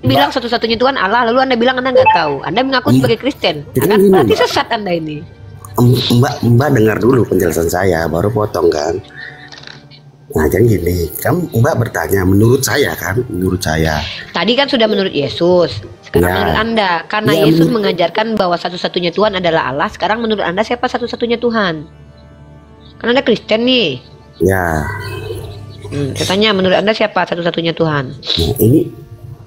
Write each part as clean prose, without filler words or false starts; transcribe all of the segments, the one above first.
bilang satu-satunya Tuhan Allah, lalu Anda bilang Anda nggak tahu. Anda mengaku sebagai Kristen. Anda berarti sesat Anda ini. Mbak dengar dulu penjelasan saya, baru potong kan. Nah, jadi gini, Mbak bertanya menurut saya kan, menurut saya. Tadi kan sudah menurut Yesus, sekarang Ya. menurut Anda. Karena Yesus mengajarkan bahwa satu-satunya Tuhan adalah Allah, sekarang menurut Anda siapa satu-satunya Tuhan? Karena Anda Kristen nih. Ya. Saya tanya menurut Anda siapa satu-satunya Tuhan? Nah, ini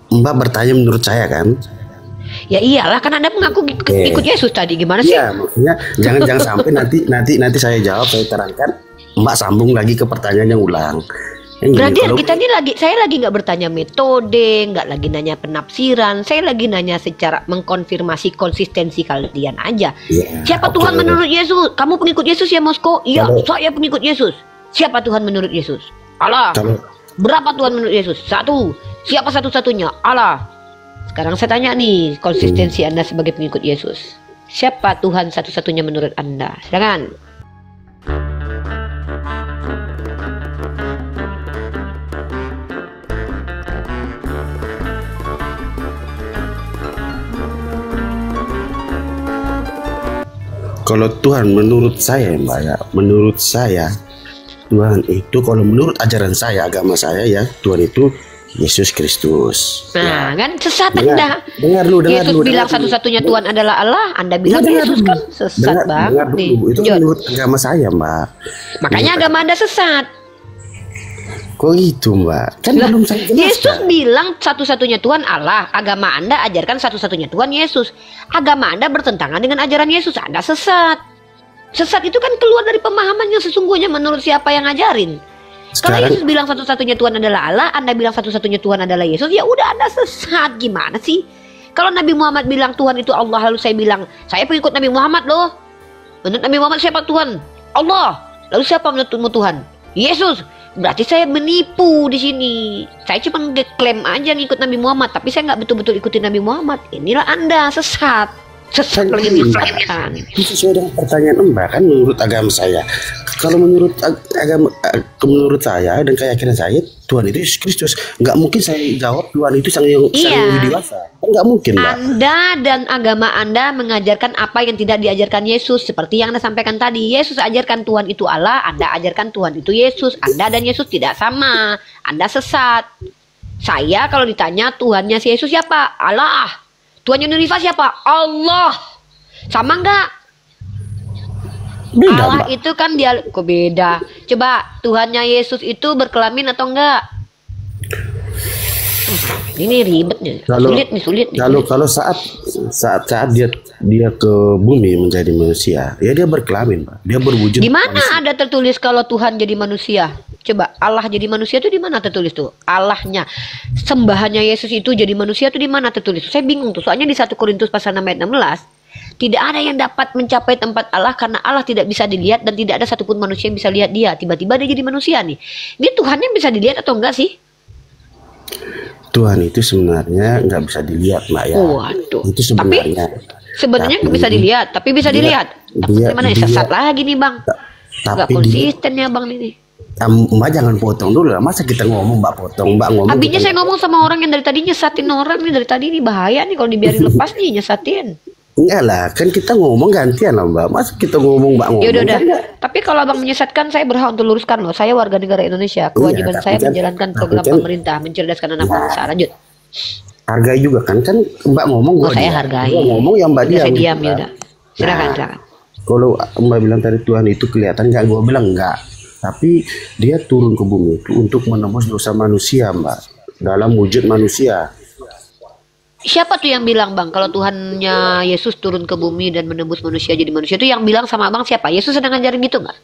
Mbak bertanya menurut saya kan. Ya iyalah, kan Anda mengaku ikut Yesus tadi, gimana sih? Iya, maksudnya jangan sampai nanti saya jawab, saya terangkan, Mbak sambung lagi ke pertanyaan yang ulang. Berarti kita ini saya lagi nggak bertanya metode, nggak lagi nanya penafsiran, saya lagi nanya secara mengkonfirmasi konsistensi kalian aja. Siapa Tuhan menurut Yesus? Kamu pengikut Yesus ya, Moskow? Iya, saya pengikut Yesus. Siapa Tuhan menurut Yesus? Allah. Berapa Tuhan menurut Yesus? Satu. Siapa satu-satunya? Allah. Sekarang saya tanya nih, konsistensi Anda sebagai pengikut Yesus. Siapa Tuhan satu-satunya menurut Anda? Silakan. Kalau Tuhan menurut saya Mbak ya, menurut saya Tuhan itu kalau menurut ajaran saya, agama saya ya, Tuhan itu Yesus Kristus. Nah, kan sesat Anda. Dengar dulu. Yesus bilang satu-satunya Tuhan adalah Allah, Anda bilang Yesus kan sesat banget nih. Itu menurut agama saya, Mbak. Makanya agama Anda sesat. Kok gitu, Mbak? Kan belum saya jelaskan. Yesus bilang satu-satunya Tuhan Allah, agama Anda ajarkan satu-satunya Tuhan Yesus. Agama Anda bertentangan dengan ajaran Yesus, Anda sesat. Sesat itu kan keluar dari pemahaman yang sesungguhnya menurut siapa yang ngajarin. Kalau Yesus bilang satu-satunya Tuhan adalah Allah, Anda bilang satu-satunya Tuhan adalah Yesus, ya udah Anda sesat. Gimana sih? Kalau Nabi Muhammad bilang Tuhan itu Allah, lalu saya bilang saya pengikut Nabi Muhammad loh. Menurut Nabi Muhammad siapa Tuhan? Allah. Lalu siapa menurutmu Tuhan? Yesus. Berarti saya menipu di sini. Saya cuma ngeklaim aja ngikut Nabi Muhammad, tapi saya nggak betul-betul ikutin Nabi Muhammad. Inilah Anda sesat. Sesat lagi disesatkan. Itu sesuai dengan pertanyaan Mbak kan menurut agama saya. Kalau menurut agama menurut saya dan keyakinan saya, Tuhan itu Yesus Kristus. Nggak mungkin saya jawab Tuhan itu sang yang dewasa. Nggak mungkin, Mbak. Anda dan agama Anda mengajarkan apa yang tidak diajarkan Yesus. Seperti yang Anda sampaikan tadi, Yesus ajarkan Tuhan itu Allah, Anda ajarkan Tuhan itu Yesus. Anda dan Yesus tidak sama. Anda sesat. Saya kalau ditanya Tuhannya si Yesus siapa? Allah. Tuhannya universe siapa? Allah. Sama enggak? Beda, Allah Mbak. itu kan dia kok beda. Coba Tuhannya Yesus itu berkelamin atau enggak? Ini ribet nih. Sulit nih. Kalau saat dia ke bumi menjadi manusia, ya dia berkelamin, Pak. Dia berwujud. Di mana ada tertulis kalau Tuhan jadi manusia? Coba Allah jadi manusia itu di mana tertulis tuh? Allahnya, sembahannya Yesus itu jadi manusia itu di mana tertulis? Saya bingung tuh. Soalnya di 1 Korintus pasal 6 ayat 16, tidak ada yang dapat mencapai tempat Allah karena Allah tidak bisa dilihat dan tidak ada satupun manusia yang bisa lihat dia. Tiba-tiba dia jadi manusia nih. Ini Tuhannya bisa dilihat atau enggak sih? Tuhan itu sebenarnya nggak bisa dilihat, Mbak ya. Waduh. Itu sebenarnya. Sebenarnya nggak bisa dilihat, tapi bisa dilihat. Gimana ya, sesat lagi nih Bang? Nggak konsisten ya Bang ini. Mbak jangan potong dulu lah. Masa kita ngomong Mbak potong, Mbak ngomong. Habisnya saya ngomong sama orang yang dari tadi nyesatin orang nih, dari tadi ini bahaya nih kalau dibiarin lepas nih nyesatin. Enggak lah, kan kita ngomong gantian lah Mbak. Masa kita ngomong Mbak ngomong. Ya udah. Tapi kalau Abang menyesatkan, saya berhak untuk luruskan loh. Saya warga negara Indonesia. Kewajiban saya menjalankan program pemerintah mencerdaskan anak bangsa. Lanjut. Hargai juga kan Mbak ngomong. Saya hargai. Mbak ngomong yang Mbak diam. Saya diam ya udah. Silakan. Kalau Mbak bilang tadi Tuhan itu kelihatan nggak, gue bilang enggak. Tapi dia turun ke bumi itu untuk menembus dosa manusia, Mbak. Dalam wujud manusia. Siapa tuh yang bilang Bang kalau Tuhannya Yesus turun ke bumi dan menembus manusia jadi manusia? Itu yang bilang sama Abang siapa? Yesus sedang ngajarin gitu nggak?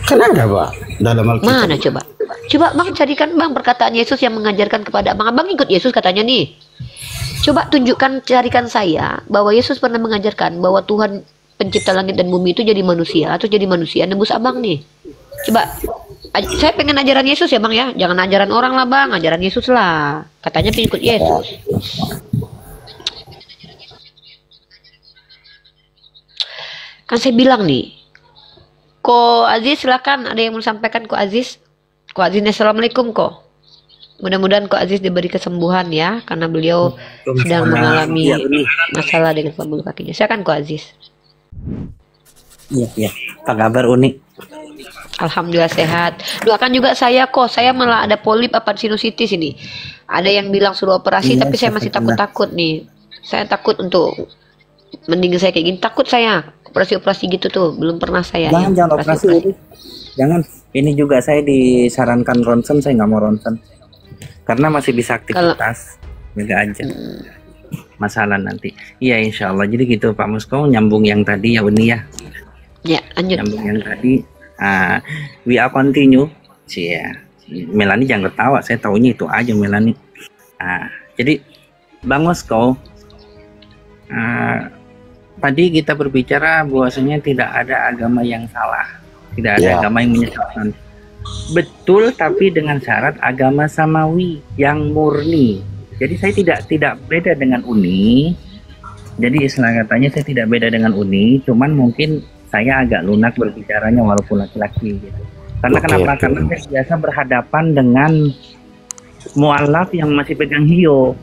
Kan ada Pak dalam Alkitab. Mana coba? Coba Bang carikan Bang perkataan Yesus yang mengajarkan kepada Abang. Abang ikut Yesus katanya nih. Coba tunjukkan, carikan saya bahwa Yesus pernah mengajarkan bahwa Tuhan pencipta langit dan bumi itu jadi manusia atau jadi manusia nembus Abang nih. Coba, saya pengen ajaran Yesus ya Bang ya. Jangan ajaran orang lah Bang, ajaran Yesus lah. Katanya pengikut Yesus. Kan saya bilang nih, Ko Aziz silakan, ada yang mau sampaikan Ko Aziz? Ko Aziz, assalamualaikum Ko. Mudah-mudahan Ko Aziz diberi kesembuhan ya, karena beliau sedang mengalami masalah dengan pembuluh kakinya. Silakan Ko Aziz. Iya. Apa kabar Uni? Alhamdulillah sehat. Doakan juga saya kok. Saya malah ada polip apa sinusitis ini. Ada yang bilang suruh operasi, tapi saya masih takut-takut nih. Saya takut untuk mending saya kayak gini. Takut saya operasi-operasi gitu tuh. Belum pernah saya. Jangan operasi. Jangan. Ini juga saya disarankan ronsen, saya nggak mau ronsen. Karena masih bisa aktivitas, jaga aja. Masalah nanti. Iya insya Allah. Jadi gitu Pak Musko, nyambung yang tadi ya Uni ya. Ya lanjut. Nyambung yang tadi. We are continue. Cia. Melani jangan ketawa. Saya taunya itu aja Melani. Jadi Bang Musko, tadi kita berbicara bahwasanya tidak ada agama yang salah, tidak ada agama yang menyesatkan. Betul, tapi dengan syarat agama samawi yang murni. Jadi saya tidak beda dengan Uni. Jadi istilah katanya saya tidak beda dengan Uni, cuman mungkin saya agak lunak berbicaranya walaupun laki-laki gitu. Karena kenapa? Karena saya biasa berhadapan dengan mualaf yang masih pegang hio.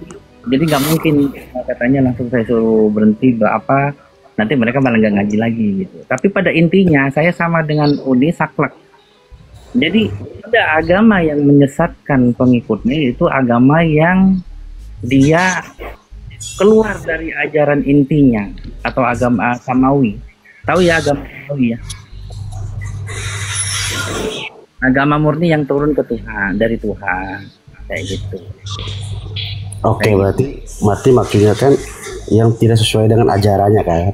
Jadi nggak mungkin katanya langsung saya suruh berhenti apa, nanti mereka malah nggak ngaji lagi gitu. Tapi pada intinya saya sama dengan Uni saklek. Jadi ada agama yang menyesatkan pengikutnya, itu agama yang dia keluar dari ajaran intinya atau agama samawi. Tahu ya agama samawi ya? Agama murni yang turun ke Tuhan, dari Tuhan kayak gitu. Oke, berarti maksudnya kan yang tidak sesuai dengan ajarannya kan,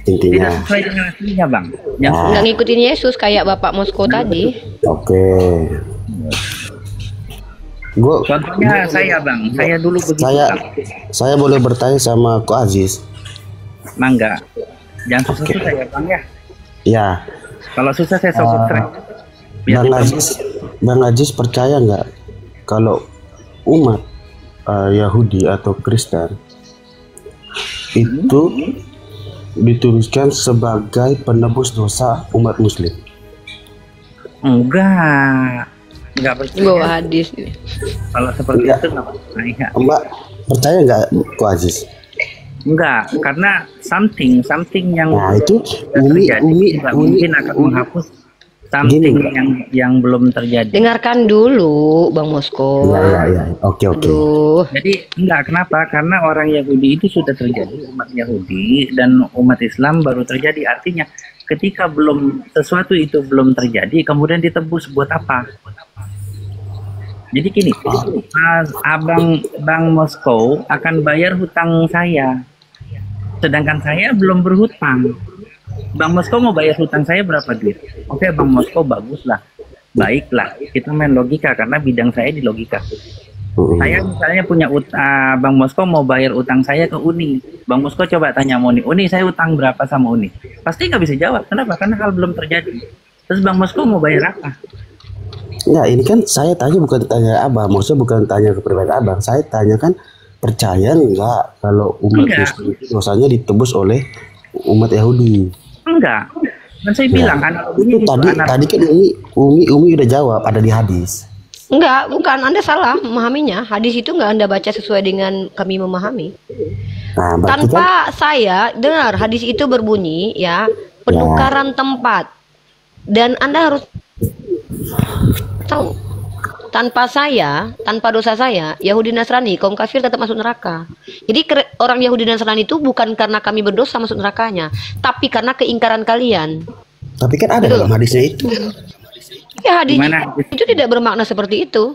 intinya. Tidak sesuai dengan aslinya Bang. Yang nggak ngikutin Yesus kayak Bapak Moskow tadi. Oke. Contohnya saya Bang, saya dulu begitu. Saya boleh bertanya sama Ko Aziz? Mangga. Jangan susah-susah ya Bang ya. Ya. Kalau susah saya subscribe. Bang Aziz percaya nggak kalau umat Yahudi atau Kristen itu dituliskan sebagai penebus dosa umat Muslim? Enggak percaya. Hadis. Kalau seperti itu enggak percaya. Mbak percaya nggak Ko Aziz? Enggak, karena something yang itu Umi mungkin akan menghapus something yang belum terjadi. Dengarkan dulu Bang Moskow. Ya. Oke. Jadi enggak, kenapa? Karena orang Yahudi itu sudah terjadi, umat Yahudi dan umat Islam baru terjadi. Artinya ketika sesuatu itu belum terjadi, kemudian ditebus buat apa? Jadi gini, Bang Moskow akan bayar hutang saya, sedangkan saya belum berhutang. Bang Moskow mau bayar hutang saya berapa duit? Oke, Bang Moskow baguslah, baiklah, kita main logika karena bidang saya di logika. Saya misalnya punya Bang Moskow mau bayar utang saya ke Uni. Bang Moskow coba tanya sama Uni, saya utang berapa sama Uni? Pasti nggak bisa jawab. Kenapa? Karena hal belum terjadi. Terus Bang Moskow mau bayar apa? Enggak, ini kan saya tanya bukan tanya Abang, maksudnya bukan tanya ke pribadi Abang. Saya tanya kan percaya nggak kalau umat Muslim dosanya ditebus oleh umat Yahudi? Enggak. Dan saya bilang itu tadi kan Umi udah jawab, ada di hadis. Enggak, bukan, Anda salah memahaminya. Hadis itu enggak Anda baca sesuai dengan kami memahami. Tanpa saya dengar hadis itu berbunyi ya, penukaran tempat. Dan Anda harus tahu, tanpa dosa saya, Yahudi Nasrani, kaum kafir tetap masuk neraka. Jadi orang Yahudi Nasrani itu bukan karena kami berdosa masuk nerakanya, tapi karena keingkaran kalian. Tapi kan ada dalam hadisnya itu. Ya, hadis itu tidak bermakna seperti itu.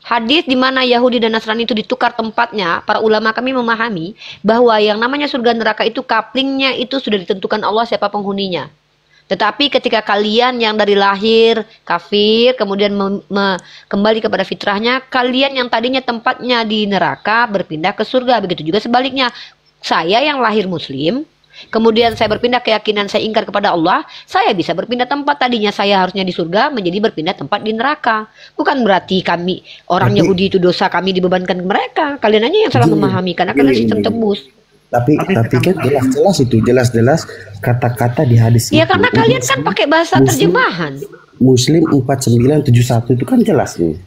Hadis di mana Yahudi dan Nasrani itu ditukar tempatnya, para ulama kami memahami bahwa yang namanya surga neraka itu kaplingnya itu sudah ditentukan Allah siapa penghuninya. Tetapi ketika kalian yang dari lahir kafir kemudian kembali kepada fitrahnya, kalian yang tadinya tempatnya di neraka berpindah ke surga. Begitu juga sebaliknya, saya yang lahir muslim kemudian saya berpindah keyakinan saya ingkar kepada Allah, saya bisa berpindah tempat. Tadinya saya harusnya di surga menjadi berpindah tempat di neraka. Bukan berarti kami orang Yahudi itu dosa kami dibebankan ke mereka. Kalian aja yang salah memahami, karena kalian sistem tebus. Tapi kan jelas kata-kata di hadis ya itu. Karena kalian kan pakai bahasa terjemahan. Muslim 4971 itu kan jelas nih.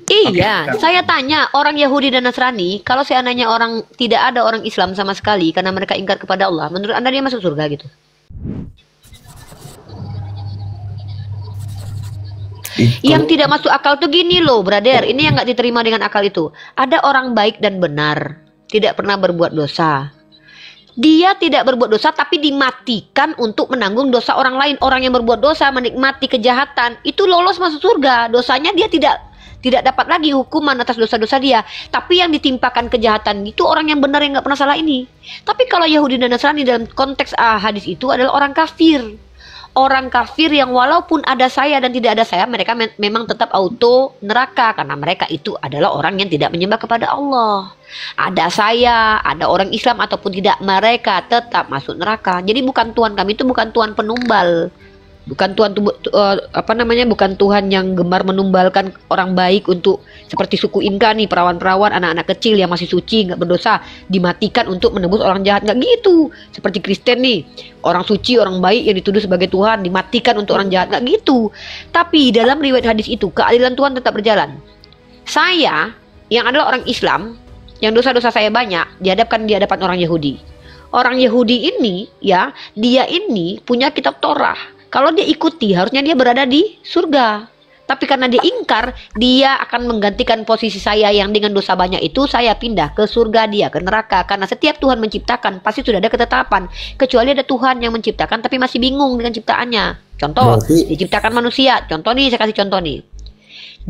Iya, saya tanya orang Yahudi dan Nasrani, kalau seandainya orang tidak ada orang Islam sama sekali karena mereka ingkar kepada Allah, menurut Anda dia masuk surga gitu? Yang tidak masuk akal tuh gini loh, brother. Ini yang nggak diterima dengan akal itu. Ada orang baik dan benar, tidak pernah berbuat dosa. Dia tidak berbuat dosa tapi dimatikan untuk menanggung dosa orang lain. Orang yang berbuat dosa menikmati kejahatan itu lolos masuk surga. Dosanya dia tidak dapat lagi hukuman atas dosa-dosa dia. Tapi yang ditimpakan kejahatan itu orang yang benar yang nggak pernah salah ini. Tapi kalau Yahudi dan Nasrani dalam konteks hadis itu adalah orang kafir. Orang kafir yang walaupun ada saya dan tidak ada saya, mereka memang tetap auto neraka. Karena mereka itu adalah orang yang tidak menyembah kepada Allah. Ada saya, ada orang Islam ataupun tidak, mereka tetap masuk neraka. Jadi bukan Tuhan kami itu bukan Tuhan penumbal. Bukan Tuhan bukan Tuhan yang gemar menumbalkan orang baik untuk seperti suku Inka nih, perawan-perawan, anak-anak kecil yang masih suci, nggak berdosa, dimatikan untuk menebus orang jahat, nggak gitu. Seperti Kristen nih, orang suci, orang baik yang dituduh sebagai Tuhan, dimatikan untuk orang jahat, nggak gitu. Tapi dalam riwayat hadis itu, keadilan Tuhan tetap berjalan. Saya, yang adalah orang Islam, yang dosa-dosa saya banyak, dihadapkan di hadapan orang Yahudi. Orang Yahudi ini, ya, dia ini punya kitab Torah. Kalau dia ikuti, harusnya dia berada di surga. Tapi karena dia ingkar, dia akan menggantikan posisi saya yang dengan dosa banyak itu, saya pindah ke surga, dia ke neraka. Karena setiap Tuhan menciptakan, pasti sudah ada ketetapan. Kecuali ada Tuhan yang menciptakan, tapi masih bingung dengan ciptaannya. Contoh, diciptakan manusia. Contoh nih, saya kasih contoh nih.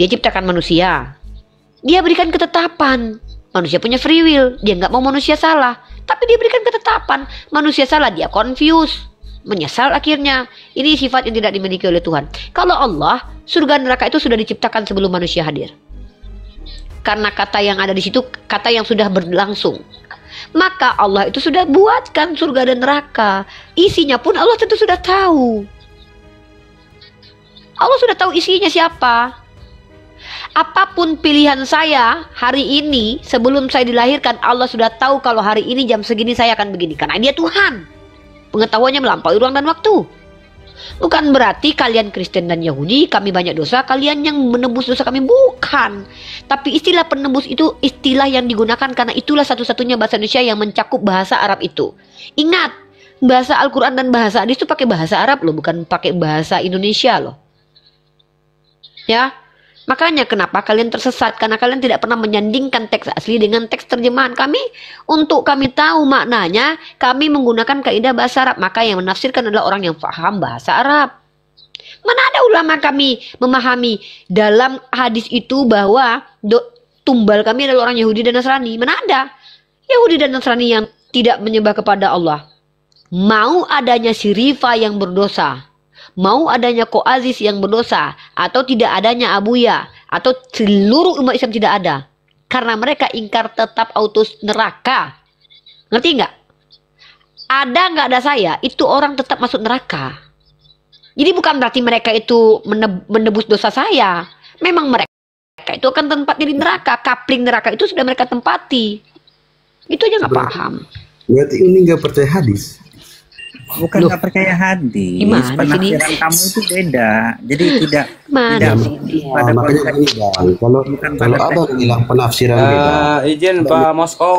Dia ciptakan manusia. Dia berikan ketetapan. Manusia punya free will. Dia nggak mau manusia salah. Tapi dia berikan ketetapan. Manusia salah, dia confused. Menyesal akhirnya. Ini sifat yang tidak dimiliki oleh Tuhan. Kalau Allah, surga neraka itu sudah diciptakan sebelum manusia hadir. Karena kata yang ada di situ kata yang sudah berlangsung. Maka Allah itu sudah buatkan surga dan neraka. Isinya pun Allah tentu sudah tahu. Allah sudah tahu isinya siapa. Apapun pilihan saya hari ini, sebelum saya dilahirkan, Allah sudah tahu kalau hari ini jam segini saya akan begini. Karena dia Tuhan. Pengetahuannya melampaui ruang dan waktu. Bukan berarti kalian Kristen dan Yahudi, kami banyak dosa, kalian yang menebus dosa kami. Bukan. Tapi istilah penebus itu istilah yang digunakan karena itulah satu-satunya bahasa Indonesia yang mencakup bahasa Arab itu. Ingat, bahasa Al-Quran dan bahasa hadis itu pakai bahasa Arab loh, bukan pakai bahasa Indonesia loh. Ya. Makanya kenapa kalian tersesat? Karena kalian tidak pernah menyandingkan teks asli dengan teks terjemahan kami. Untuk kami tahu maknanya, kami menggunakan kaidah bahasa Arab. Maka yang menafsirkan adalah orang yang paham bahasa Arab. Mana ada ulama kami memahami dalam hadis itu bahwa tumbal kami adalah orang Yahudi dan Nasrani. Mana ada Yahudi dan Nasrani yang tidak menyembah kepada Allah. Mau adanya si Rifa yang berdosa, mau adanya Ko Aziz yang berdosa, atau tidak adanya Abuya, atau seluruh umat Islam tidak ada. Karena mereka ingkar tetap auto neraka. Ngerti nggak? Ada nggak ada saya, itu orang tetap masuk neraka. Jadi bukan berarti mereka itu menebus dosa saya. Memang mereka itu akan tempatnya di neraka. Kapling neraka itu sudah mereka tempati. Itu aja nggak paham. Berarti ini nggak percaya hadis. Bukan nggak percaya hadis, penafsiran kamu itu beda. Jadi tidak pada makanya ini bang. Kalau abang bilang penafsiran beda. Izin Pak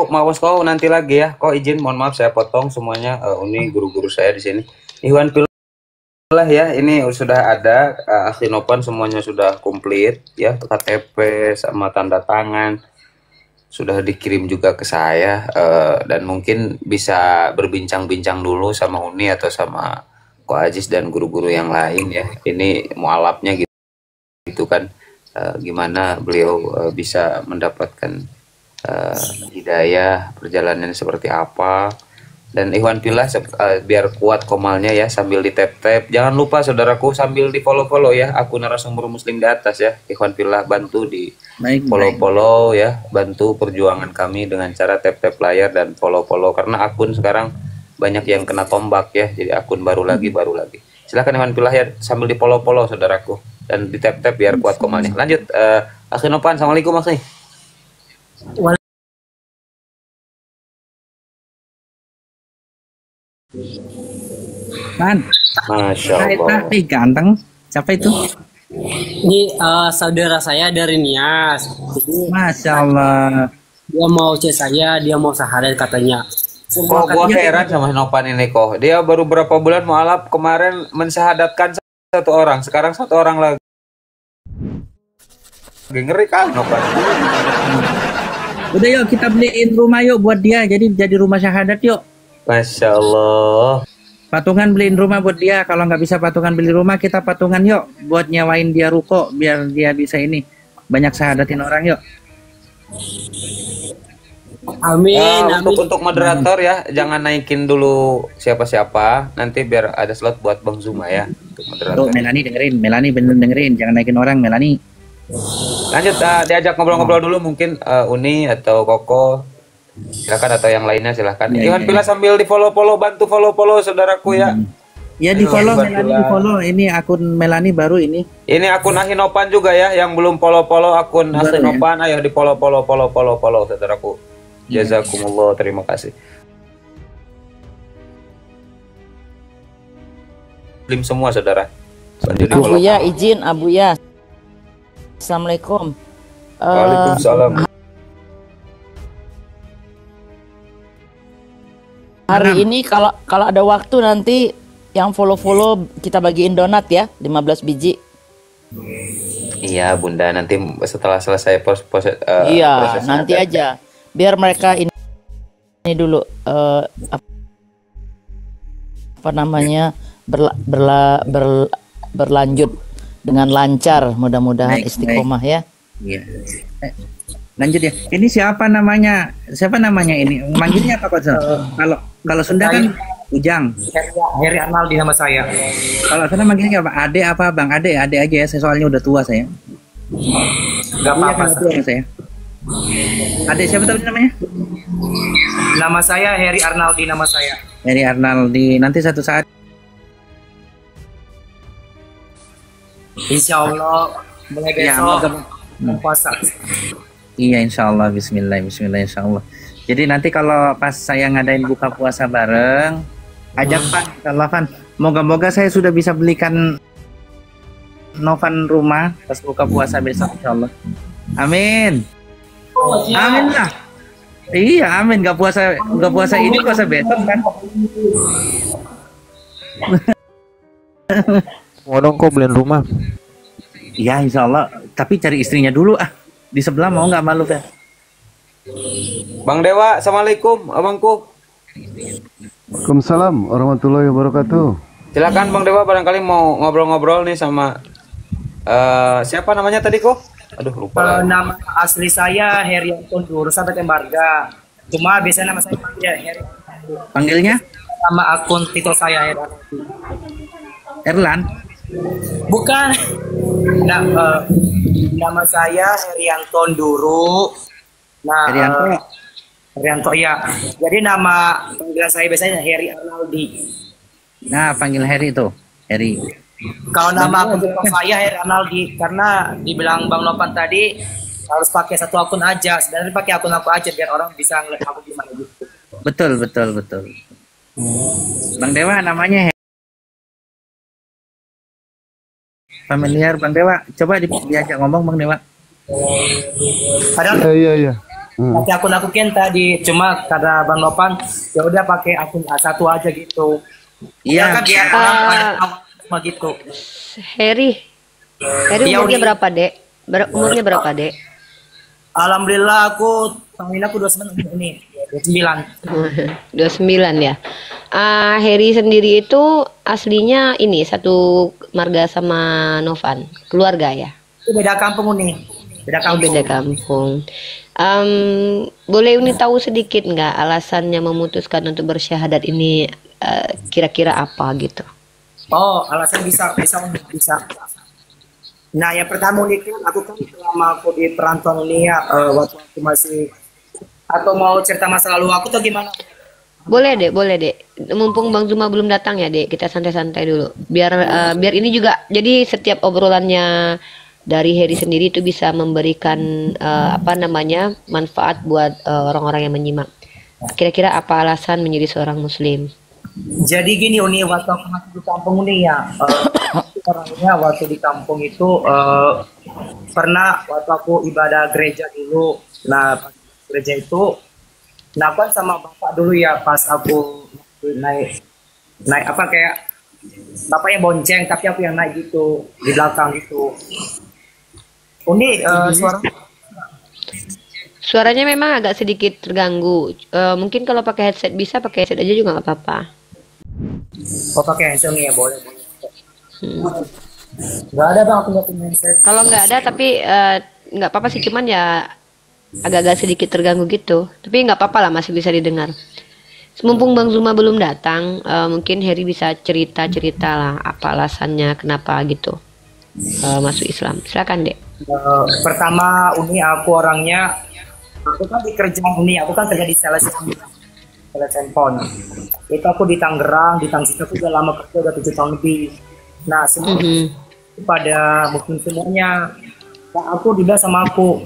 Moskow nanti lagi ya. Kok izin, mohon maaf saya potong semuanya. Ini guru-guru saya di sini. Iwan Pilih ya, ini sudah ada Akhinopan semuanya sudah komplit ya, KTP sama tanda tangan. Sudah dikirim juga ke saya, dan mungkin bisa berbincang-bincang dulu sama Uni atau sama Ko Aziz dan guru-guru yang lain ya. Ini mualafnya gitu kan, gimana beliau bisa mendapatkan hidayah, perjalanan seperti apa. Dan Ikhwan Fillah biar kuat komalnya ya, sambil di tap-tap. Jangan lupa saudaraku sambil di follow-follow ya akun Narasumber Muslim di atas ya. Ikhwan Fillah bantu di follow-follow ya, bantu perjuangan kami dengan cara tap-tap layar dan follow-follow, karena akun sekarang banyak yang kena tombak ya. Jadi akun baru lagi. Silahkan Ikhwan Fillah ya, sambil di follow-follow saudaraku dan di tap-tap biar kuat komalnya. Lanjut, Akhinopan, assalamualaikum Akhi. Man, Masya Allah. ganteng. Siapa itu? Ini saudara saya dari Nias. Jadi Masya Allah. dia mau cek saya, dia mau syahadat katanya. Kok gua heran sama Nopan ini kok. Dia baru berapa bulan mualaf kemarin mensyahadatkan satu orang, sekarang satu orang lagi. Ngeri kan Nopan. Udah yuk kita beliin rumah yuk buat dia. Jadi rumah syahadat yuk. Masya Allah. Patungan beliin rumah buat dia. Kalau nggak bisa patungan beli rumah, kita patungan yuk buat nyewain dia ruko biar dia bisa ini banyak syahadatin orang yuk. Amin, amin. Untuk moderator ya, jangan naikin dulu siapa-siapa. Nanti biar ada slot buat Bang Zuma ya. Untuk moderator. Tuh Melani dengerin, Melani bener dengerin, jangan naikin orang Melani. Lanjut, diajak ngobrol-ngobrol dulu mungkin Uni atau Koko. Silakan atau yang lainnya silahkan. Ya, Iwan Pila sambil di follow-follow, bantu follow-follow saudaraku ya. Ya di follow Iwan Melani, Pila. di follow. Ini akun Melani baru ini. Ini akun Ahinopan juga ya, yang belum follow-follow akun Baru, Ahinopan, ayo di follow saudaraku. Jazakumullah, terima kasih. Muslim semua saudara. Abuya izin Abuya. Assalamualaikum. Waalaikumsalam. Hari ini kalau ada waktu nanti yang follow kita bagiin donat ya, 15 biji. Iya Bunda, nanti setelah selesai Iya, prosesnya nanti ada. aja. Biar mereka ini dulu apa namanya berlanjut dengan lancar, mudah-mudahan Baik, istiqomah ya. Iya. Lanjut ya. Ini siapa namanya? Siapa namanya ini? Manggilnya apa kok? Kalau Sunda kan Ujang. Heri Arnaldi nama saya. Kalau sana manggilnya apa? Ade apa Bang? Ade aja ya. Saya soalnya udah tua saya. Gak apa-apa. Iya, tua saya. Ade siapa tadi namanya? Nama saya Heri Arnaldi nama saya. Heri Arnaldi. Nanti satu saat. Insya Allah mulai Ya, besok puasa. Iya insya Allah. Bismillah insya Allah. Jadi nanti kalau pas saya ngadain buka puasa bareng, ajak Pan, Novan. Moga-moga saya sudah bisa belikan Novan rumah pas buka puasa besok insya Allah. Amin. Amin lah. Iya amin. Gak puasa ini puasa besok kan. Mau dong kok beliin rumah. Iya insya Allah. Tapi cari istrinya dulu ah. Di sebelah mau nggak malu kan? Bang Dewa, assalamualaikum, abangku. Waalaikumsalam warahmatullahi wabarakatuh. Silakan Bang Dewa, barangkali mau ngobrol-ngobrol nih sama siapa namanya tadi kok? Aduh lupa. Nama asli saya Heri Anton Duru sampai Embarga. Cuma biasanya nama saya panggil Heri. Panggilnya Nama akun Tito saya Heri. Erlan. Bukan. Nama saya Herianto Duru. Nah, Herianto. Herianto ya. Jadi nama panggilan saya biasanya Heri Arnaldi. Nah panggil Heri itu. Heri. Kalau nama akun saya Heri Arnaldi karena dibilang Bang Nopan tadi harus pakai satu akun aja. Sebenarnya pakai akun aku aja biar orang bisa ngeliat aku gimana gitu. Betul. Bang Dewa namanya familiar Bang Dewa. Coba diajak ngomong Bang Dewa. Padahal Iya. pakai akun aku kan tadi cuma karena Bang Nopan ya udah pakai akun satu aja gitu. Iya. Ya kan biar orang pada tahu semua gitu. Heri Iya, umurnya Uni. berapa dek? Umurnya berapa dek? Alhamdulillah aku tahun ini aku 29 ini 29. 29 ya. Heri sendiri itu aslinya ini satu marga sama Novan, keluarga ya. Itu beda kampung nih. Beda Oh, kampung. beda kampung. Boleh Uni tahu sedikit nggak alasannya memutuskan untuk bersyahadat ini kira-kira apa gitu? Oh, alasan bisa. Nah, yang pertama nih kan aku kan selama aku di perantauan ini ya waktu aku masih atau mau cerita masa lalu aku tuh gimana? Boleh dek. Mumpung Bang Zuma belum datang ya dek, kita santai-santai dulu. Biar ini juga, jadi setiap obrolannya dari Heri sendiri itu bisa memberikan manfaat buat orang-orang yang menyimak. Kira-kira apa alasan menjadi seorang Muslim? Jadi gini Uni waktu aku masih di kampung ini ya orangnya waktu di kampung itu pernah waktu aku ibadah gereja dulu. Nah, pas gereja itu, nah aku kan sama bapak dulu ya pas aku naik apa kayak bapaknya bonceng tapi aku yang naik gitu di belakang gitu. Uni Suaranya memang agak sedikit terganggu. Mungkin kalau pakai headset bisa, pakai headset aja juga nggak apa-apa. oh pakai handphone ya boleh. Nggak ada bang, aku nggak punya handset. Kalau nggak ada tapi nggak apa-apa sih, cuman ya agak-agak sedikit terganggu gitu. Tapi nggak apa-apa lah, masih bisa didengar. Mumpung Bang Zuma belum datang, mungkin Heri bisa cerita-cerita lah apa alasannya kenapa gitu masuk Islam. Silakan Dek. Pertama Uni aku orangnya, aku kan di kerjaan Uni, aku kan kerja di sales handphone. Itu aku di Tangerang, situ aku udah lama kerja, udah 7 tahun lebih. Nah semua pada mungkin semuanya, nah, aku dibilang sama aku,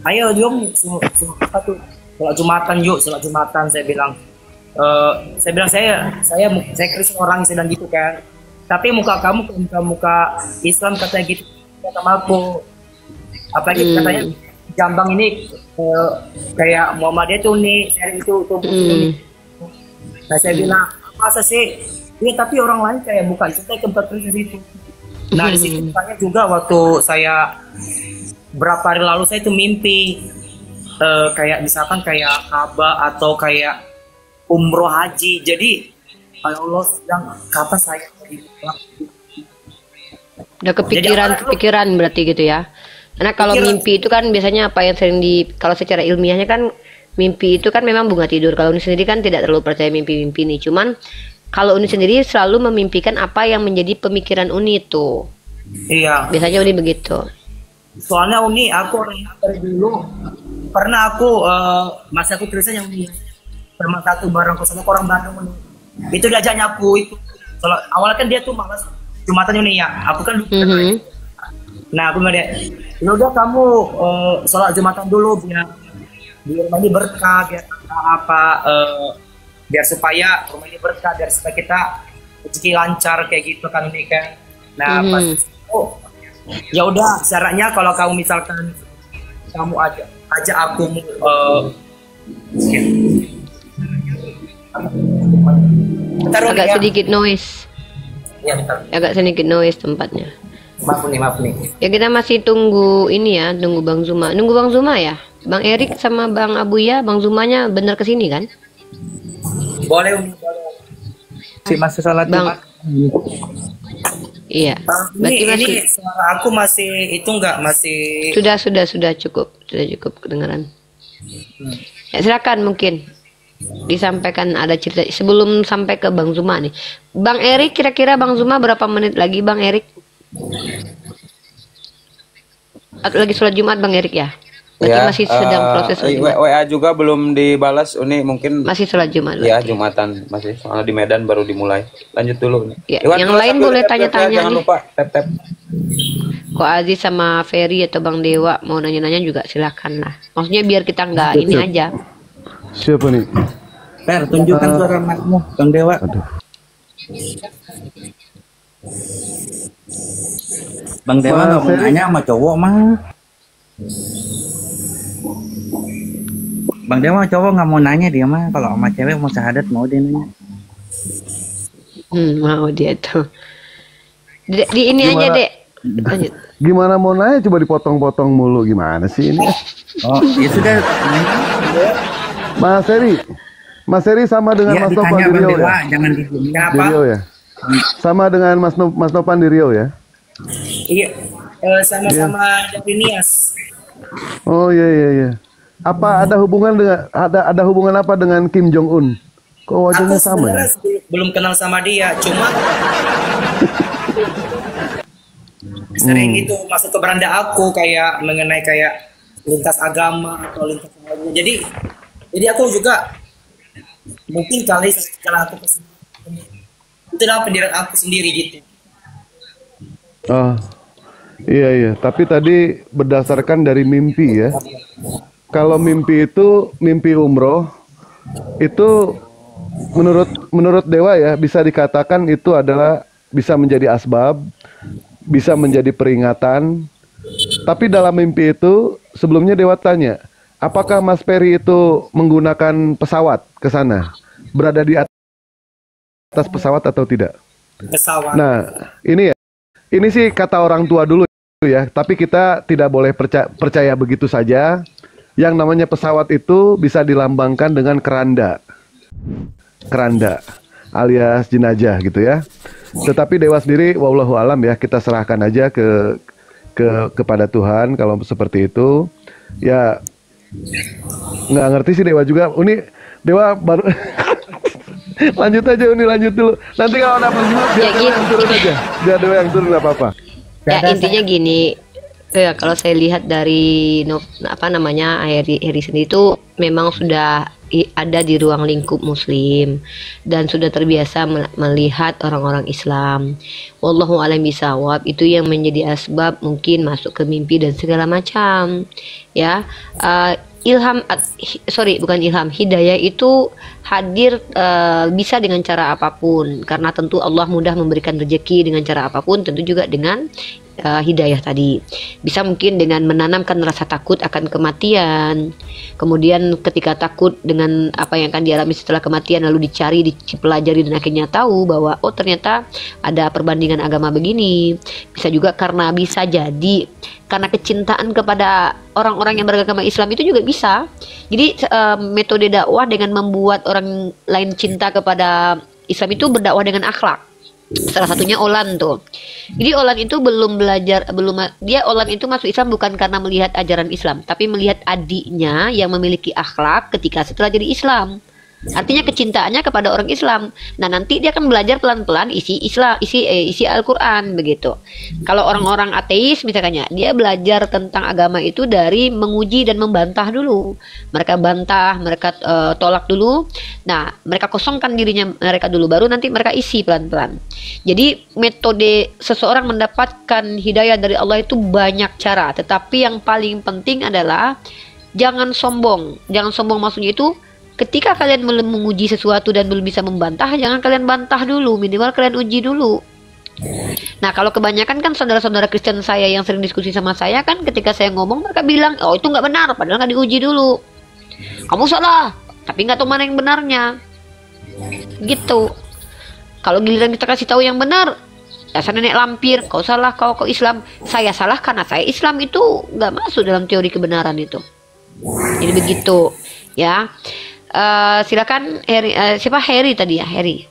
ayo Jom, apa tuh? Sholat Jumatan yuk, sholat Jumatan, saya bilang. Saya Kristen orang, saya bilang gitu kan. Tapi muka kamu muka Islam katanya gitu sama aku. Apalagi katanya Jambang ini kayak Muhammadiyah tuh nih, sharing itu. Nah saya bilang, masa sih? Iya tapi orang lain kayak bukan, kita ke Kristen itu. Nah di situ tanya juga waktu saya berapa hari lalu saya itu mimpi. Kayak misalkan kayak Ka'bah atau kayak umroh haji. Jadi Allah sedang kapan saya udah kepikiran berarti gitu ya. Karena kalau mimpi itu kan biasanya apa yang sering kalau secara ilmiahnya kan mimpi itu kan memang bunga tidur. Kalau Uni sendiri kan tidak terlalu percaya mimpi-mimpi nih. Cuman kalau Uni sendiri selalu memimpikan apa yang menjadi pemikiran Uni itu. Iya. Biasanya Uni begitu. Soalnya Uni aku dari dulu pernah aku masa aku tulisan yang sama satu barang kosong orang Bandung Uni. Itu diajak nyapu itu. Kalau awalnya kan dia tuh malas Jumatan Uni ya. Aku kan nah aku bilang dia, ya udah kamu sholat Jumatan dulu biar rumah ini berkah, biar biar supaya rumah ini berkah, biar supaya kita rezeki lancar kayak gitu kan Uni kan. Nah pas ya udah syaratnya kalau kamu misalkan kamu ajak aku agak sedikit noise. Ya, agak sedikit noise tempatnya. Maaf nih. Ya kita masih tunggu ini ya, tunggu Bang Zuma. Nunggu Bang Zuma ya. Bang Erik sama Bang Abuya, Bang Zumanya bener kesini kan? Boleh Uni, boleh. Masih sholat Bang. Iya. Berarti ini suara aku masih itu enggak masih. Sudah cukup kedengaran. Ya, silakan mungkin disampaikan ada cerita sebelum sampai ke Bang Zuma nih. Bang Erik, kira-kira Bang Zuma berapa menit lagi Bang Erik? Lagi sholat Jumat Bang Erik ya? Berarti ya, masih sedang proses WA juga belum dibalas Uni, mungkin masih sholat Jumat. Ya berarti. Jumatan masih, soalnya di Medan baru dimulai. Lanjut dulu nih. Ya, yang lain boleh tanya-tanya jangan nih. lupa tap. Kok Aziz sama Ferry atau Bang Dewa mau nanya-nanya juga silakan lah. Maksudnya biar kita nggak ini aja. Siapa nih? Fer, tunjukkan suara makmu, Bang Dewa. Aduh. Bang Dewa nggak mau nanya sama cowok mah. Bang Dewa cowok nggak mau nanya dia mah. Kalau sama cewek mau syahadat mau dia nanya. Mau dia tuh. Di ini Gimana? aja Dek. Lanjut. Gimana mau nanya coba dipotong-potong mulu gimana sih ini? Oh, ya sudah. Mas Heri sama dengan Ya, Mas Nopan ditanya di Bang Riau Dewa, ya? jangan di Di Riau ya? Sama dengan Mas Nopan di Riau ya? Iya, sama-sama dari Nias. Oh iya. Apa ada hubungan dengan ada hubungan apa dengan Kim Jong Un? Kok wajahnya sama ya? Belum kenal sama dia, cuma sering itu masuk ke beranda aku kayak mengenai kayak lintas agama atau lintas agama. Jadi aku juga mungkin kali setelah aku kesini itu adalah pendirian aku sendiri gitu. Oh iya. Tapi tadi berdasarkan dari mimpi ya. Kalau mimpi itu mimpi umroh itu menurut Dewa ya bisa dikatakan itu adalah bisa menjadi asbab, bisa menjadi peringatan. Tapi dalam mimpi itu sebelumnya Dewa tanya, apakah Mas Ferry itu menggunakan pesawat ke sana? Berada di atas pesawat atau tidak? Pesawat. Nah, ini sih kata orang tua dulu ya, tapi kita tidak boleh percaya begitu saja. Yang namanya pesawat itu bisa dilambangkan dengan keranda. Keranda alias jenazah gitu ya. Tetapi Dewa sendiri wallahu alam ya, kita serahkan aja kepada Tuhan kalau seperti itu. Ya nggak ngerti sih Dewa juga. Ini Dewa baru lanjut aja, lanjut dulu. Nanti kalau ada pertanyaan biar Dewa yang turun aja. Biar Dewa yang turun nggak apa-apa. Ya intinya gini, ya kalau saya lihat dari Heri sendiri itu memang sudah ada di ruang lingkup Muslim dan sudah terbiasa melihat orang-orang Islam. Wallahu a'lam bishawab, itu yang menjadi asbab mungkin masuk ke mimpi dan segala macam. Ya, hidayah itu hadir bisa dengan cara apapun, karena tentu Allah mudah memberikan rezeki dengan cara apapun, tentu juga dengan hidayah tadi. Bisa mungkin dengan menanamkan rasa takut akan kematian, kemudian ketika takut dengan apa yang akan dialami setelah kematian lalu dicari, dipelajari dan akhirnya tahu bahwa oh ternyata ada perbandingan agama begini. Bisa juga karena bisa jadi karena kecintaan kepada orang-orang yang beragama Islam itu juga bisa. Jadi metode dakwah dengan membuat orang lain cinta kepada Islam itu berdakwah dengan akhlak. Salah satunya Olan tuh. Jadi Olan itu Olan itu masuk Islam bukan karena melihat ajaran Islam, tapi melihat adiknya yang memiliki akhlak ketika setelah jadi Islam. Artinya kecintaannya kepada orang Islam. Nah, nanti dia akan belajar pelan-pelan isi Al-Qur'an begitu. Kalau orang-orang ateis misalnya, dia belajar tentang agama itu dari menguji dan membantah dulu. Mereka bantah, mereka tolak dulu. Nah, mereka kosongkan dirinya mereka dulu, baru nanti mereka isi pelan-pelan. Jadi, metode seseorang mendapatkan hidayah dari Allah itu banyak cara, tetapi yang paling penting adalah jangan sombong. Jangan sombong maksudnya itu ketika kalian menguji sesuatu dan belum bisa membantah, jangan kalian bantah dulu, minimal kalian uji dulu. Nah, kalau kebanyakan kan saudara-saudara Kristen saya yang sering diskusi sama saya kan, ketika saya ngomong mereka bilang, oh itu nggak benar, padahal nggak diuji dulu. Kamu salah, tapi nggak tahu mana yang benarnya. Gitu. Kalau giliran kita kasih tahu yang benar, dasar nenek lampir, kau salah, kau Islam. Saya salah karena saya Islam, itu nggak masuk dalam teori kebenaran itu. Jadi begitu, ya. Silakan Heri tadi ya, Heri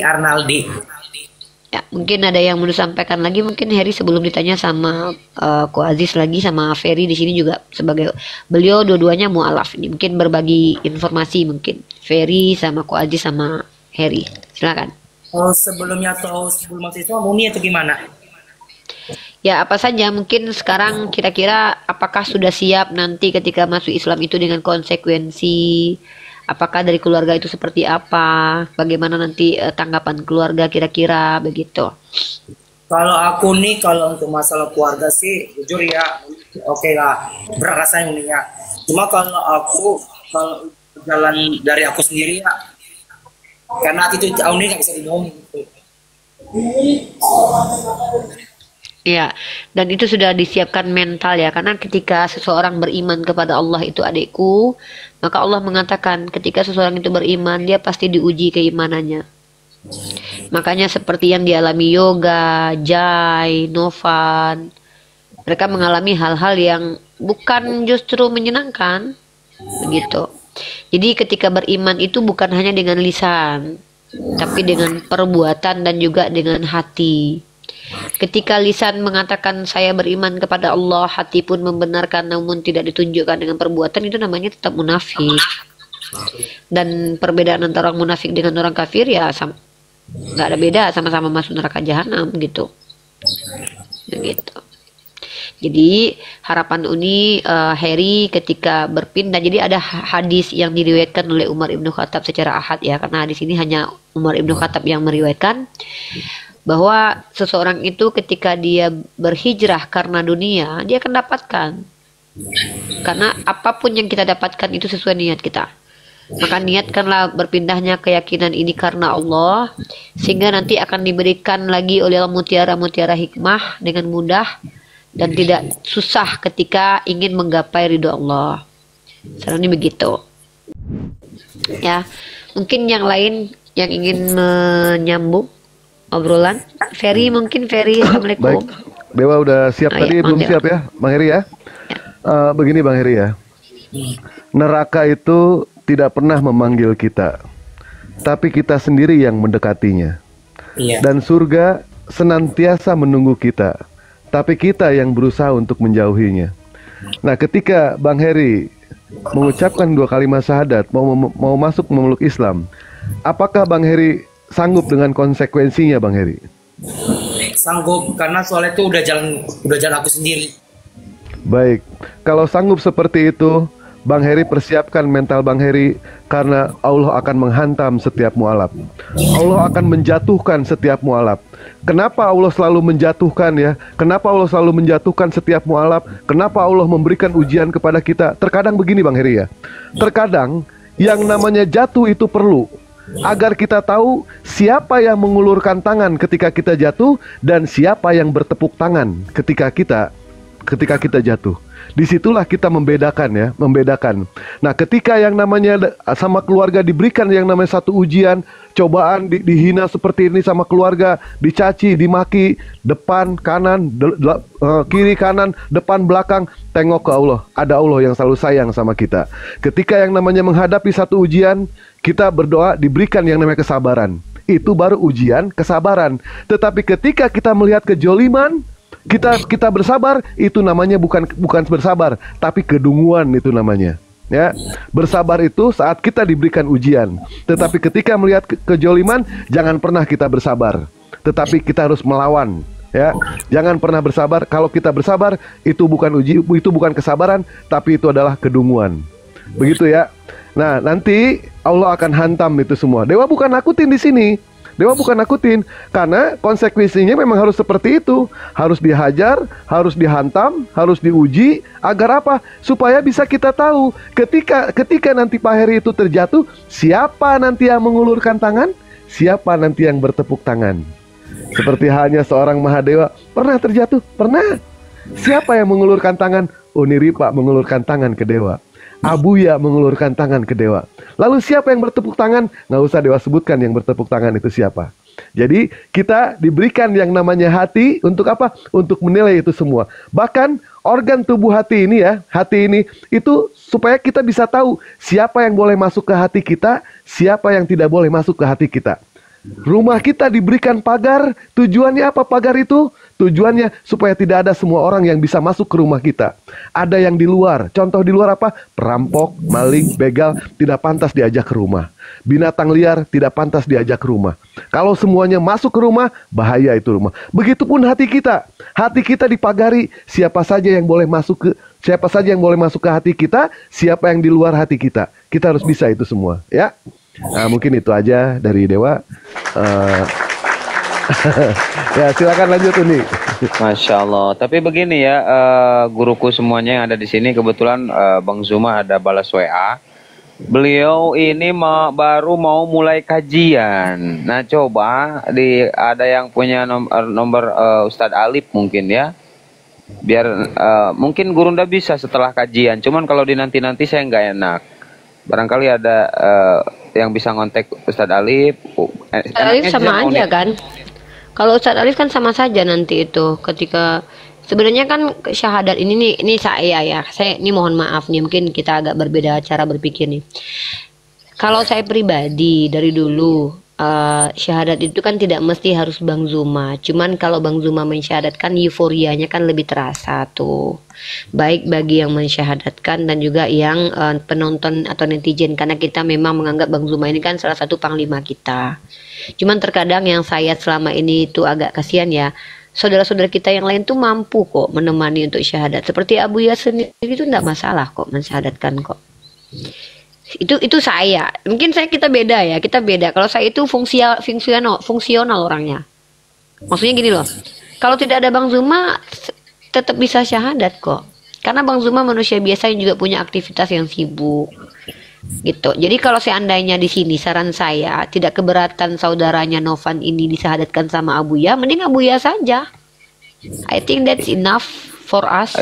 Arnaldi. Ya, mungkin ada yang mau disampaikan lagi, mungkin Heri sebelum ditanya sama Ko Aziz lagi sama Ferry di sini juga, sebagai beliau dua-duanya mualaf ini, mungkin berbagi informasi, mungkin Ferry sama Ko Aziz sama Heri, silakan. Sebelum masuk Islam murni atau gimana? Ya, apa saja mungkin sekarang kira-kira apakah sudah siap nanti ketika masuk Islam itu dengan konsekuensi, apakah dari keluarga itu seperti apa, bagaimana nanti tanggapan keluarga kira-kira begitu. Kalau aku nih, kalau untuk masalah keluarga sih jujur ya oke lah, berat rasanya nih ya. Cuma kalau jalan dari aku sendiri ya, karena itu tahun ini nggak bisa dibohongin gitu. Iya, dan itu sudah disiapkan mental ya, karena ketika seseorang beriman kepada Allah itu adikku, maka Allah mengatakan ketika seseorang itu beriman, dia pasti diuji keimanannya. Makanya seperti yang dialami Yoga, Jai, Novan, mereka mengalami hal-hal yang bukan justru menyenangkan, begitu. Jadi ketika beriman itu bukan hanya dengan lisan, tapi dengan perbuatan dan juga dengan hati. Ketika lisan mengatakan saya beriman kepada Allah, hati pun membenarkan namun tidak ditunjukkan dengan perbuatan, itu namanya tetap munafik. Dan perbedaan antara orang munafik dengan orang kafir ya nggak ada beda, sama-sama masuk neraka jahanam gitu. Begitu. Jadi harapan Uni Heri ketika berpindah, jadi ada hadis yang diriwayatkan oleh Umar Ibnu Khattab secara ahad ya, karena hadis ini hanya Umar Ibnu Khattab yang meriwayatkan, bahwa seseorang itu ketika dia berhijrah karena dunia, dia akan dapatkan. Karena apapun yang kita dapatkan itu sesuai niat kita. Maka niatkanlah berpindahnya keyakinan ini karena Allah, sehingga nanti akan diberikan lagi oleh Allah mutiara-mutiara hikmah dengan mudah dan tidak susah ketika ingin menggapai ridho Allah. Sekarang ini begitu. Ya, mungkin yang lain yang ingin menyambung obrolan. Ferry, Assalamualaikum. Baik, Dewa udah siap tadi, ya, belum siap ya, Bang Heri ya? Begini Bang Heri ya, neraka itu tidak pernah memanggil kita, tapi kita sendiri yang mendekatinya. Iya. Dan surga senantiasa menunggu kita, tapi kita yang berusaha untuk menjauhinya. Nah, ketika Bang Heri mengucapkan 2 kalimat syahadat, mau masuk memeluk Islam, apakah Bang Heri sanggup dengan konsekuensinya, Bang Heri? Sanggup, karena soalnya itu udah jalan aku sendiri. Baik, kalau sanggup seperti itu, Bang Heri persiapkan mental Bang Heri, karena Allah akan menghantam setiap mualaf. Allah akan menjatuhkan setiap mualaf. Kenapa Allah selalu menjatuhkan ya? Kenapa Allah selalu menjatuhkan setiap mualaf? Kenapa Allah memberikan ujian kepada kita? Terkadang begini Bang Heri ya, terkadang yang namanya jatuh itu perlu, agar kita tahu siapa yang mengulurkan tangan ketika kita jatuh, dan siapa yang bertepuk tangan ketika kita jatuh. Disitulah kita membedakan. Nah, ketika yang namanya sama keluarga diberikan yang namanya satu ujian, cobaan, dihina seperti ini sama keluarga, dicaci, dimaki, depan, kanan, kiri, kanan, depan, belakang, tengok ke Allah. Ada Allah yang selalu sayang sama kita. Ketika yang namanya menghadapi satu ujian, kita berdoa diberikan yang namanya kesabaran. Itu baru ujian, kesabaran. Tetapi ketika kita melihat kejoliman, kita bersabar, itu namanya bukan bersabar, tapi kedunguan itu namanya. Ya, bersabar itu saat kita diberikan ujian. Tetapi ketika melihat kejoliman, jangan pernah kita bersabar. Tetapi kita harus melawan. Ya, jangan pernah bersabar. Kalau kita bersabar, itu bukan kesabaran, tapi itu adalah kedunguan. Begitu ya. Nah, nanti Allah akan hantam itu semua. Dewa bukan nakutin di sini. Dewa bukan nakutin, karena konsekuensinya memang harus seperti itu. Harus dihajar, harus dihantam, harus diuji. Agar apa? Supaya bisa kita tahu ketika nanti Pak Heri itu terjatuh, siapa nanti yang mengulurkan tangan, siapa nanti yang bertepuk tangan. Seperti halnya seorang Mahadewa pernah terjatuh, pernah. Siapa yang mengulurkan tangan? Uniripa mengulurkan tangan ke Dewa. Abuya mengulurkan tangan ke Dewa. Lalu siapa yang bertepuk tangan? Nggak usah Dewa sebutkan yang bertepuk tangan itu siapa. Jadi kita diberikan yang namanya hati untuk apa? Untuk menilai itu semua. Bahkan organ tubuh hati ini ya, hati ini itu supaya kita bisa tahu siapa yang boleh masuk ke hati kita, siapa yang tidak boleh masuk ke hati kita. Rumah kita diberikan pagar, tujuannya apa pagar itu? Tujuannya supaya tidak ada semua orang yang bisa masuk ke rumah kita. Ada yang di luar, contoh di luar apa? Perampok, maling, begal, tidak pantas diajak ke rumah. Binatang liar tidak pantas diajak ke rumah. Kalau semuanya masuk ke rumah, bahaya itu rumah. Begitupun hati kita. Hati kita dipagari, siapa saja yang boleh masuk ke hati kita, siapa yang di luar hati kita. Kita harus bisa itu semua, ya. Nah, mungkin itu aja dari Dewa. Ya, silakan lanjut Uni. Masya Allah. Tapi begini ya, guruku semuanya yang ada di sini, kebetulan Bang Zuma ada balas WA. Beliau ini baru mau mulai kajian. Nah, coba ada yang punya nomor Ustadz Alif mungkin ya. Biar mungkin Gurunda bisa setelah kajian. Cuman kalau dinanti-nanti saya nggak enak. Barangkali ada yang bisa ngontek Ustadz Alif. Ustadz Alif sama aja kan? Kalau Ustadz Alif kan sama saja nanti itu ketika sebenarnya kan syahadat ini saya ini mohon maaf nih, mungkin kita agak berbeda cara berpikir nih. Kalau saya pribadi dari dulu syahadat itu kan tidak mesti harus Bang Zuma. Cuman kalau Bang Zuma mensyahadatkan, euforianya kan lebih terasa tuh. Baik bagi yang mensyahadatkan dan juga yang penonton atau netizen, karena kita memang menganggap Bang Zuma ini kan salah satu panglima kita. Cuman terkadang yang saya selama ini itu agak kasihan ya, saudara-saudara kita yang lain tuh mampu kok menemani untuk syahadat. Seperti Abuya sendiri itu enggak masalah kok mensyahadatkan kok. Itu saya. Mungkin kita beda ya, kita beda. Kalau saya itu fungsional orangnya. Maksudnya gini loh. Kalau tidak ada Bang Zuma tetap bisa syahadat kok. Karena Bang Zuma manusia biasa yang juga punya aktivitas yang sibuk. Gitu. Jadi kalau seandainya di sini saran saya tidak keberatan saudaranya Novan ini disahadatkan sama Abuya, mending Abuya saja. I think that's enough for us.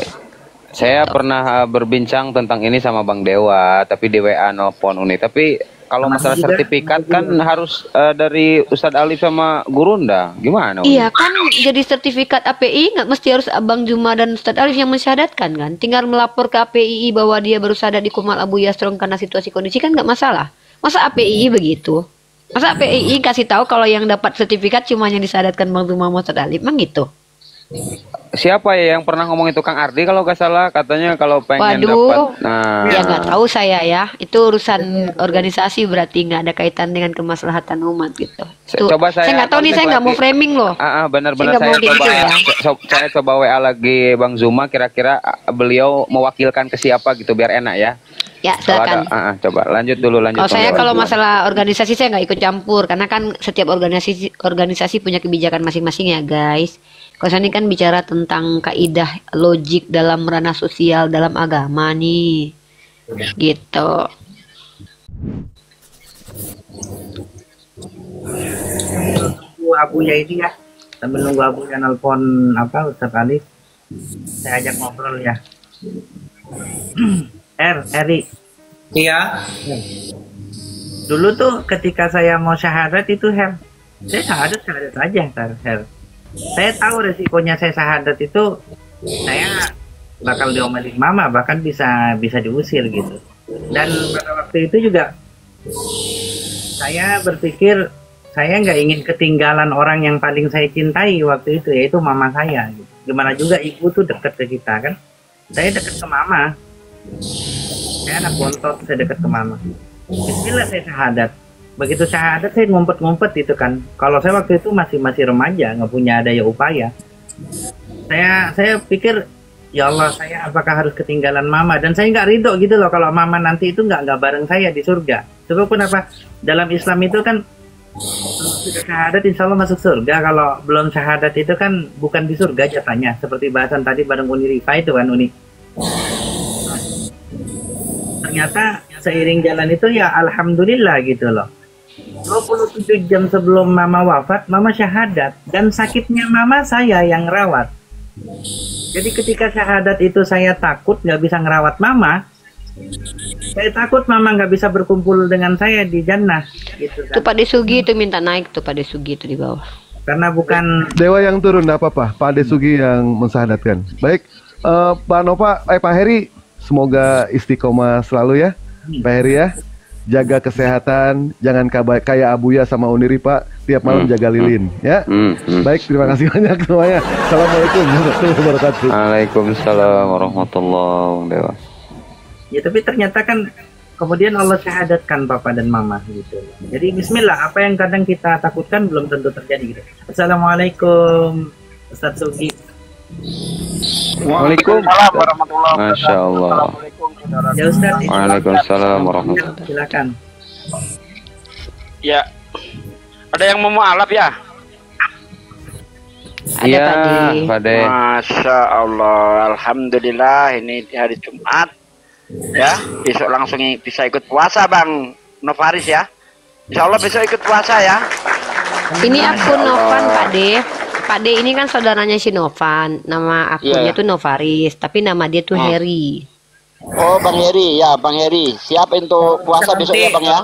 Saya pernah berbincang tentang ini sama Bang Dewa, tapi di WA nelpon Uni. Tapi kalau masalah sertifikat kan harus dari Ustadz Alif sama Gurunda. Gimana, Uni? Iya kan, jadi sertifikat API nggak mesti harus Abang Juma dan Ustadz Alif yang mensyahadatkan kan. Tinggal melapor ke API bahwa dia baru syahadat di Kumal Abuya Strong karena situasi kondisi kan nggak masalah. Masa API begitu? Masa API kasih tahu kalau yang dapat sertifikat cuma yang disyahadatkan Bang Juma sama Ustadz Alif, emang gitu? Siapa ya yang pernah ngomong itu, Kang Ardi kalau nggak salah, katanya kalau pengen dapat. Nah, ya nggak tahu saya ya. Itu urusan organisasi, berarti nggak ada kaitan dengan kemaslahatan umat gitu. Coba saya nggak tahu nih, saya nggak mau framing loh. Benar-benar saya coba WA lagi Bang Zuma, kira-kira beliau mewakilkan ke siapa gitu biar enak ya. Ya, silakan. Coba lanjut. Kalau saya kalau masalah organisasi saya nggak ikut campur karena kan setiap organisasi punya kebijakan masing-masing ya guys. Kalau saya ini kan bicara tentang kaidah logik dalam ranah sosial dalam agama nih, gitu. Tunggu Abuya ini ya, sambil nunggu Abuya nelpon Ustadz Alif, saya ajak ngobrol ya. Eri. Iya. Dulu tuh ketika saya mau syahadat itu saya syahadat aja Saya tahu resikonya saya syahadat itu saya bakal diomelin mama, bahkan bisa diusir gitu. Dan pada waktu itu juga saya berpikir saya nggak ingin ketinggalan orang yang paling saya cintai waktu itu, yaitu mama saya. Gitu. Gimana juga ibu tuh dekat ke kita kan. Saya dekat ke mama. Saya anak bontot, saya dekat ke mama. Bismillah saya syahadat. Begitu syahadat saya ngumpet-ngumpet itu kan. Kalau saya waktu itu masih remaja, nggak punya daya upaya. Saya pikir ya Allah, saya apakah harus ketinggalan mama? Dan saya nggak ridho gitu loh kalau mama nanti itu nggak bareng saya di surga. Sebab kenapa? Dalam Islam itu kan sudah syahadat insya Allah masuk surga. Kalau belum syahadat itu kan bukan di surga jatahnya. Seperti bahasan tadi bareng Uni Rifa itu kan Uni. Ternyata seiring jalan itu ya alhamdulillah gitu loh. 27 jam sebelum mama wafat, mama syahadat. Dan sakitnya mama saya yang rawat. Jadi ketika syahadat itu saya takut nggak bisa ngerawat mama. Saya takut mama nggak bisa berkumpul dengan saya di jannah. Gitu kan. Itu Pak Desugi itu minta naik tuh Pak Desugi itu di bawah. Karena bukan Dewa yang turun, nggak apa-apa. Pak Desugi yang mensyahadatkan. Baik, Pak Nova, Pak Heri, semoga istiqomah selalu ya, Pak Heri ya. Jaga kesehatan, jangan kayak Abuya sama Uniri Pak, tiap malam jaga lilin ya. Baik, terima kasih banyak semuanya. Assalamualaikum warahmatullahi wabarakatuh. Waalaikumsalam warahmatullahi wabarakatuh. Ya tapi ternyata kan kemudian Allah syahadatkan Papa dan Mama gitu. Jadi bismillah, apa yang kadang kita takutkan belum tentu terjadi gitu. Assalamualaikum Ustadz Sugi. Waalaikumsalam warahmatullahi wabarakatuh. Masya Allah. Ya Ustadz. Waalaikumsalam warahmatullahi wabarakatuh. Silakan. Ya, ada yang mau mualaf ya? Ada Pak De. Masya Allah, alhamdulillah ini di hari Jumat. Ya, besok langsung bisa ikut puasa Bang Novaris ya. Insya Allah besok ikut puasa ya. Ini akun Novan Pak De. Pak De ini kan saudaranya si Novan. Nama akunnya tuh Novaris, tapi nama dia tuh Heri. Oh Bang Heri, ya Bang Heri. Siap untuk puasa besok ya Bang ya.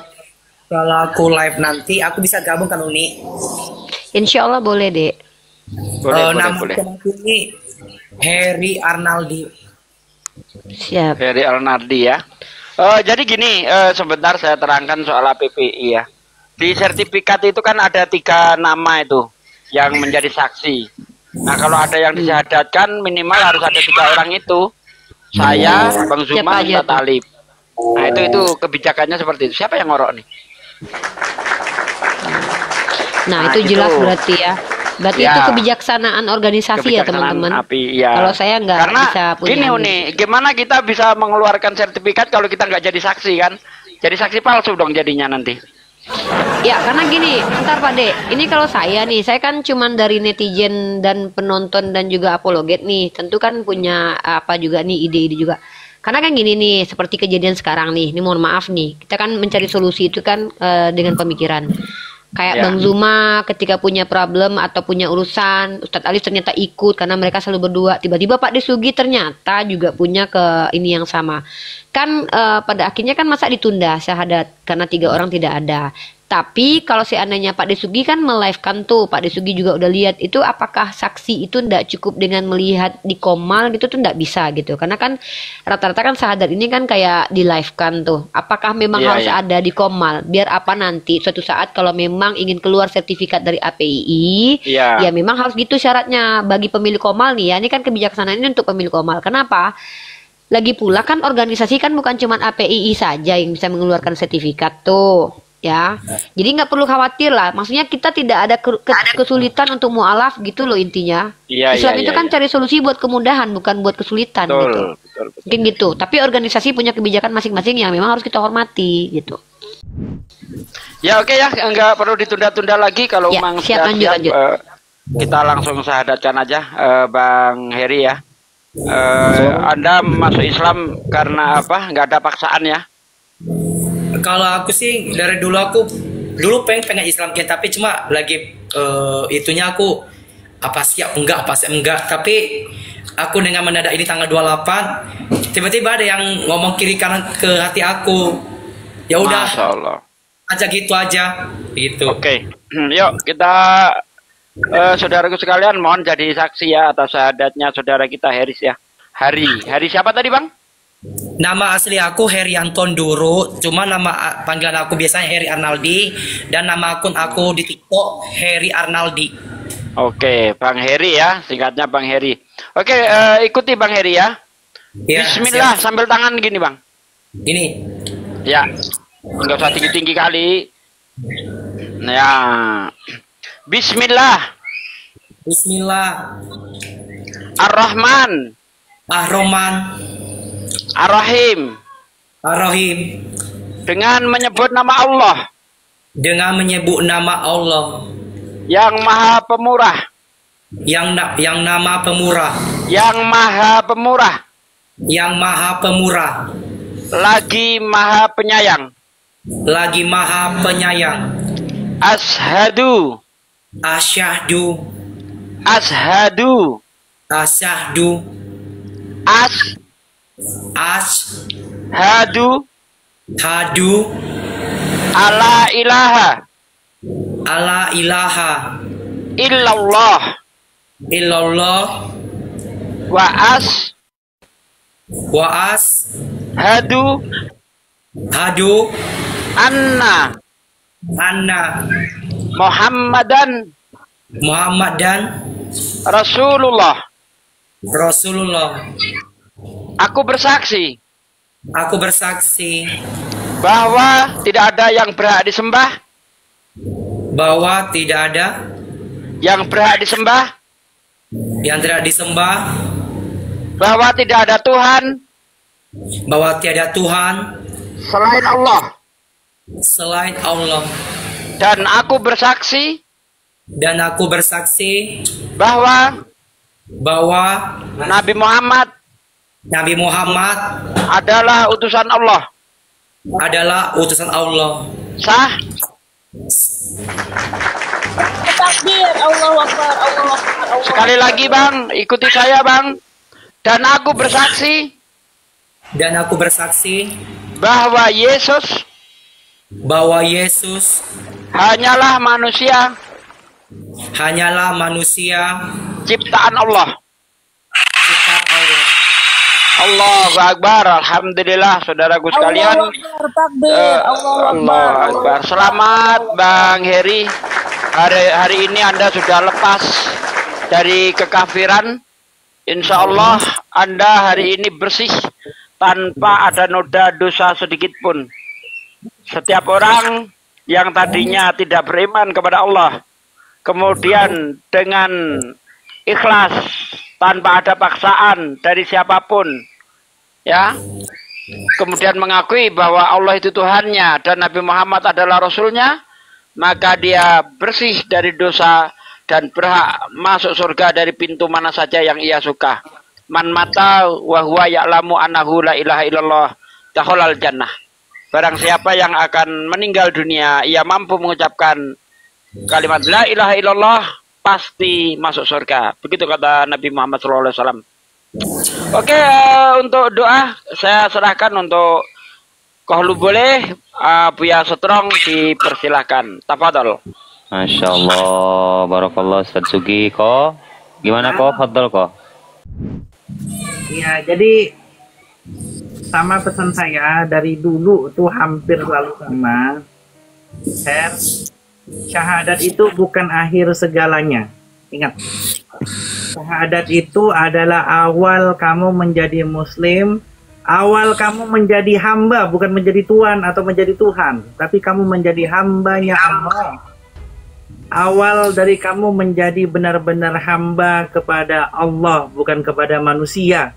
Kalau aku live nanti, aku bisa gabung kan Uni? Insya Allah boleh Dek. Nama aku ini Heri Arnaldi. Siap. Heri Arnaldi ya. Jadi gini, sebentar saya terangkan soal APPI ya. Di sertifikat itu kan ada 3 nama itu yang menjadi saksi. Nah kalau ada yang disyahadatkan minimal harus ada 3 orang itu. Saya, Bang Zuma, Ustadz Alif. Nah itu kebijakannya seperti itu. Siapa yang ngorok nih? Nah itu jelas berarti ya. Berarti itu kebijaksanaan organisasi ya teman-teman. Kalau saya nggak bisa punya. Gini Uni, gimana kita bisa mengeluarkan sertifikat kalau kita nggak jadi saksi kan? Jadi saksi palsu dong jadinya nanti. Ya karena gini, ntar Pak De, ini kalau saya nih, saya kan cuman dari netizen dan penonton dan juga apologet nih, tentu kan punya apa juga nih ide-ide juga. Karena kan gini nih, seperti kejadian sekarang nih, ini mohon maaf nih, kita kan mencari solusi itu kan dengan pemikiran. Kayak Ya. Bang Zuma ketika punya problem atau punya urusan, Ustadz Ali ternyata ikut karena mereka selalu berdua. Tiba-tiba Pak Desugi ternyata juga punya ke ini yang sama. Kan pada akhirnya kan masa ditunda syahadat karena 3 orang tidak ada. Tapi kalau seandainya Pak Desugi kan melive-kan tuh, Pak Desugi juga udah lihat itu, apakah saksi itu ndak cukup dengan melihat di komal gitu tuh ndak bisa gitu. Karena kan rata-rata kan syahadat ini kan kayak di live-kan tuh. Apakah memang Iya, harus iya. ada di komal? Biar apa nanti suatu saat kalau memang ingin keluar sertifikat dari APII, Iya. ya memang harus gitu syaratnya bagi pemilik komal nih ya. Ini kan kebijaksanaan ini untuk pemilik komal. Kenapa? Lagi pula kan organisasi kan bukan cuma APII saja yang bisa mengeluarkan sertifikat tuh, ya. Jadi nggak perlu khawatir lah. Maksudnya kita tidak ada kesulitan untuk mualaf gitu loh intinya. Iya, Islam iya, itu iya, kan iya. cari solusi buat kemudahan, bukan buat kesulitan Betul, gitu. betul, betul. Mungkin gitu. Tapi organisasi punya kebijakan masing-masing yang memang harus kita hormati gitu. Ya oke ya, enggak perlu ditunda-tunda lagi kalau Ya, memang siap, sudah lanjut, siap, lanjut. kita langsung syahadatkan aja, Bang Heri ya. Anda masuk Islam karena apa? Enggak ada paksaan ya? Kalau aku sih dari dulu pengen Islam Ken, tapi cuma lagi itunya aku apa siap enggak, tapi aku dengan mendadak ini tanggal 28 tiba-tiba ada yang ngomong kiri kanan ke hati aku. Ya udah Masya Allah. aja gitu. Oke, yuk kita saudaraku sekalian mohon jadi saksi ya atas syahadatnya saudara kita Heris ya. Hari siapa tadi Bang? Nama asli aku Heri Anton Duru, cuma nama panggilan aku biasanya Heri Arnaldi, dan nama akun aku di TikTok Heri Arnaldi. Oke, Bang Heri ya, singkatnya Bang Heri. Oke, ikuti Bang Heri ya. Ya, Bismillah siap. sambil tangan gini Bang. Ini Ya, nggak usah tinggi-tinggi kali. Ya, Bismillah Bismillah Ar-Rahman Ar-Rahman Ar-Rahim. Ar-Rahim, Dengan menyebut nama Allah dengan menyebut nama Allah yang Maha Pemurah, yang nama pemurah, yang Maha Pemurah, yang maha pemurah, lagi Maha Penyayang. lagi maha penyayang. Ashadu, Asyhadu ashadu, asyhadu ashadu hadu ala ilaha ala ilaha illallah illallah wa as wa hadu hadu anna anna Muhammadan Muhammadan Rasulullah. Rasulullah. Aku bersaksi Aku bersaksi bahwa tidak ada yang berhak disembah, bahwa tidak ada yang berhak disembah, yang tidak disembah, bahwa tidak ada Tuhan bahwa tiada Tuhan selain Allah. selain Allah, Dan aku bersaksi dan aku bersaksi bahwa bahwa Nabi Muhammad Nabi Muhammad adalah utusan Allah. adalah utusan Allah. Sah? Takbir, Allahu Akbar, Allahu Akbar, Allahu Sekali lagi Bang, ikuti saya Bang. Dan aku bersaksi Dan aku bersaksi bahwa Yesus bahwa Yesus hanyalah manusia hanyalah manusia ciptaan Allah. ciptaan Allah. Allahu Akbar. Alhamdulillah saudaraku sekalian. Akbar, takbir, Allahu Akbar, Allahu Akbar. Selamat Bang Heri. Hari ini Anda sudah lepas dari kekafiran. Insya Allah Anda hari ini bersih tanpa ada noda dosa sedikit pun. Setiap orang yang tadinya tidak beriman kepada Allah, kemudian dengan ikhlas tanpa ada paksaan dari siapapun, ya, kemudian mengakui bahwa Allah itu Tuhannya dan Nabi Muhammad adalah Rasulnya, maka dia bersih dari dosa dan berhak masuk surga dari pintu mana saja yang ia suka. man mata wa huwa ya'lamu annahu la ilaha illallah dakhalal jannah. Barang siapa yang akan meninggal dunia, ia mampu mengucapkan kalimat la ilaha illallah, pasti masuk surga. Begitu kata Nabi Muhammad SAW. Oke, untuk doa saya serahkan untuk Kohlu boleh, Buya Strong dipersilahkan. Tafadhol. Masya Allah, barakallah Ustaz Sugi. Ko, gimana ko? Fadhol ko. Ya, jadi sama pesan saya dari dulu tuh hampir selalu sama. Syahadat itu bukan akhir segalanya. Ingat, syahadat itu adalah awal kamu menjadi muslim, awal kamu menjadi hamba, bukan menjadi tuan atau menjadi Tuhan, tapi kamu menjadi hambanya Allah. Awal dari kamu menjadi benar-benar hamba kepada Allah, bukan kepada manusia.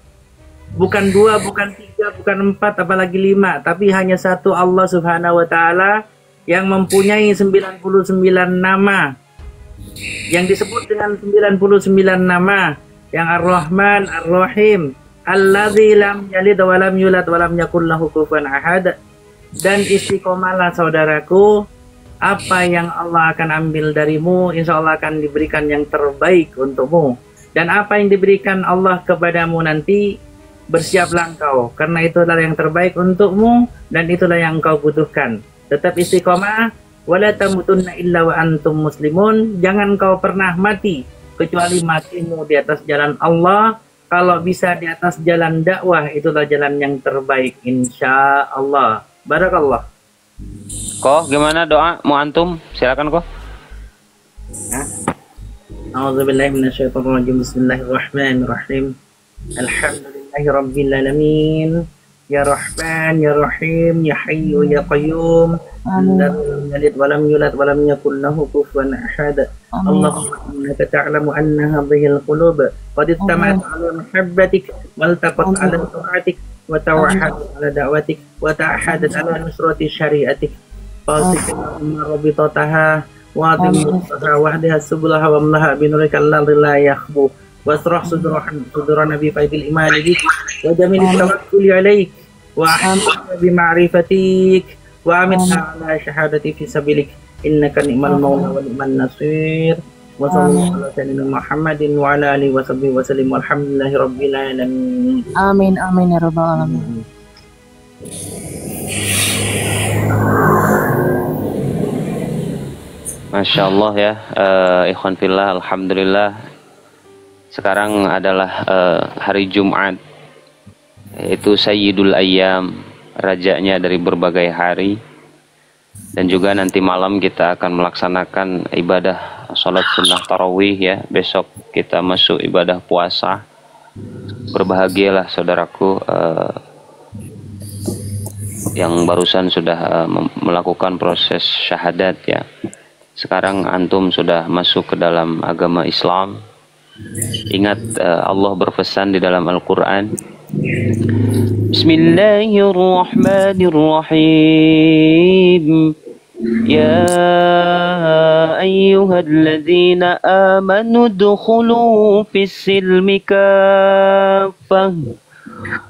Bukan 2, bukan 3, bukan 4, apalagi 5, tapi hanya satu Allah Subhanahu wa Ta'ala yang mempunyai 99 nama, yang disebut dengan 99 nama, yang Ar-Rahman, Ar-Rahim, Alladzi lam yalid wa lam yulad wa lam yakul lahu kufuwan ahad. Dan istiqomalah saudaraku, apa yang Allah akan ambil darimu, insya Allah akan diberikan yang terbaik untukmu. Dan apa yang diberikan Allah kepadamu nanti, bersiaplah engkau, karena itulah yang terbaik untukmu dan itulah yang engkau butuhkan. Tetap istiqomah, wala tamutunna illa wa antum muslimun. Jangan kau pernah mati kecuali matimu di atas jalan Allah. Kalau bisa di atas jalan dakwah, itulah jalan yang terbaik insya Allah. Barakallah. Ko, gimana doa? Mau antum? Silakan ko. A'udzubillahi minasyaitonirrajim. Bismillahirrahmanirrahim. Alhamdulillahi rabbil alamin. Ya Rahman, Ya Rahim, Ya Hayyu, Ya Qayyum. Lam yalid wa lam yulad wa lam yakul lahu kufuwan ahad. Allahumma innaka ta'lamu anna hadhihi al-qulub qad istama'at 'ala muhabbatik wal taqat 'ala ta'atik wa tawahhadat 'ala da'watik wa ta'ahadat 'ala nusrati syari'atik. Fasiqna rabitataha wa atimtaha wahdaha subulaha wa amlaha binurika alladhi la yakhbu. Wasrah sudurana bi faidil iman bik wa jamil tawakkul alaik wa ahmad bi ma'rifatik wa amitna ala syahadati fi sabilik innaka ni'mal maula wa ni'man nasir. Wa sallallahu ala sayyidina Muhammadin wa ala alihi wa sahbihi wa sallim walhamdulillahi rabbil alamin. Amin amin ya rabbal alamin. Masya Allah ya, ikhwan fillah, alhamdulillah. Sekarang adalah hari Jumat, yaitu Sayyidul Ayyam, rajanya dari berbagai hari. Dan juga nanti malam kita akan melaksanakan ibadah sholat sunnah tarawih ya. Besok kita masuk ibadah puasa. Berbahagialah saudaraku yang barusan sudah melakukan proses syahadat ya. Sekarang antum sudah masuk ke dalam agama Islam. Ingat Allah berpesan di dalam Al-Quran, Bismillahirrahmanirrahim. Ya ayyuhalladzina amanu dukhulu fis-silmi kaffah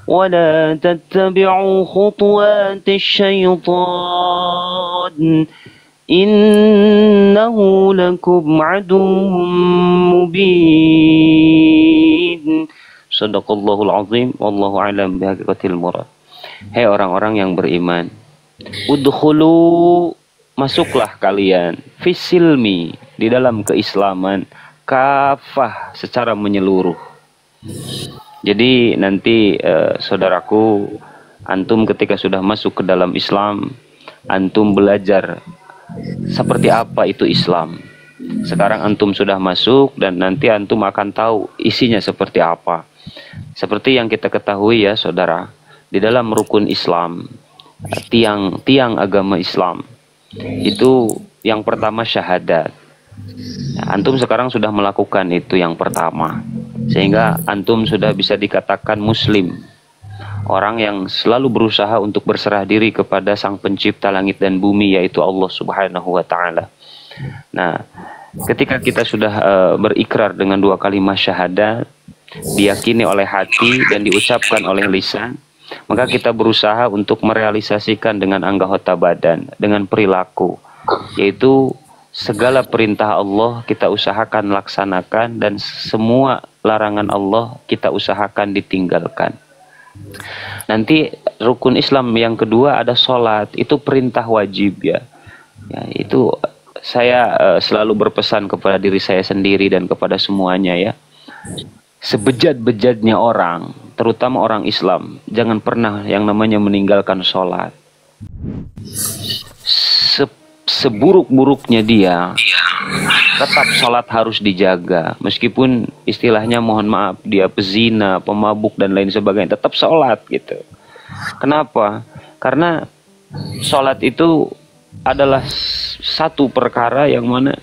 wa la tattabi'u khutuwatis syaitan. Innahu lakum aduwwum mubin. Shadaqallahul azim. Wallahu a'lam bihaqiqatil murad. Hei orang-orang yang beriman, udkhulu, masuklah kalian, fisilmi, di dalam keislaman, kafah, secara menyeluruh. Jadi nanti saudaraku, antum ketika sudah masuk ke dalam Islam, antum belajar seperti apa itu Islam. Sekarang antum sudah masuk dan nanti antum akan tahu isinya seperti apa. Seperti yang kita ketahui ya saudara, di dalam rukun Islam, tiang agama Islam, itu yang pertama syahadat. Antum sekarang sudah melakukan itu yang pertama, sehingga antum sudah bisa dikatakan muslim. Orang yang selalu berusaha untuk berserah diri kepada Sang Pencipta langit dan bumi, yaitu Allah Subhanahu wa Ta'ala. Nah, ketika kita sudah berikrar dengan 2 kalimat syahadat, diyakini oleh hati dan diucapkan oleh lisan, maka kita berusaha untuk merealisasikan dengan anggota badan, dengan perilaku, yaitu segala perintah Allah kita usahakan laksanakan dan semua larangan Allah kita usahakan ditinggalkan. Nanti rukun Islam yang kedua ada sholat, itu perintah wajib ya. Itu saya selalu berpesan kepada diri saya sendiri dan kepada semuanya ya. Sebejat-bejatnya orang, terutama orang Islam, jangan pernah yang namanya meninggalkan sholat. Seburuk-buruknya dia, tetap sholat harus dijaga. Meskipun istilahnya mohon maaf, dia pezina, pemabuk dan lain sebagainya, tetap sholat gitu. Kenapa? Karena sholat itu adalah satu perkara yang mana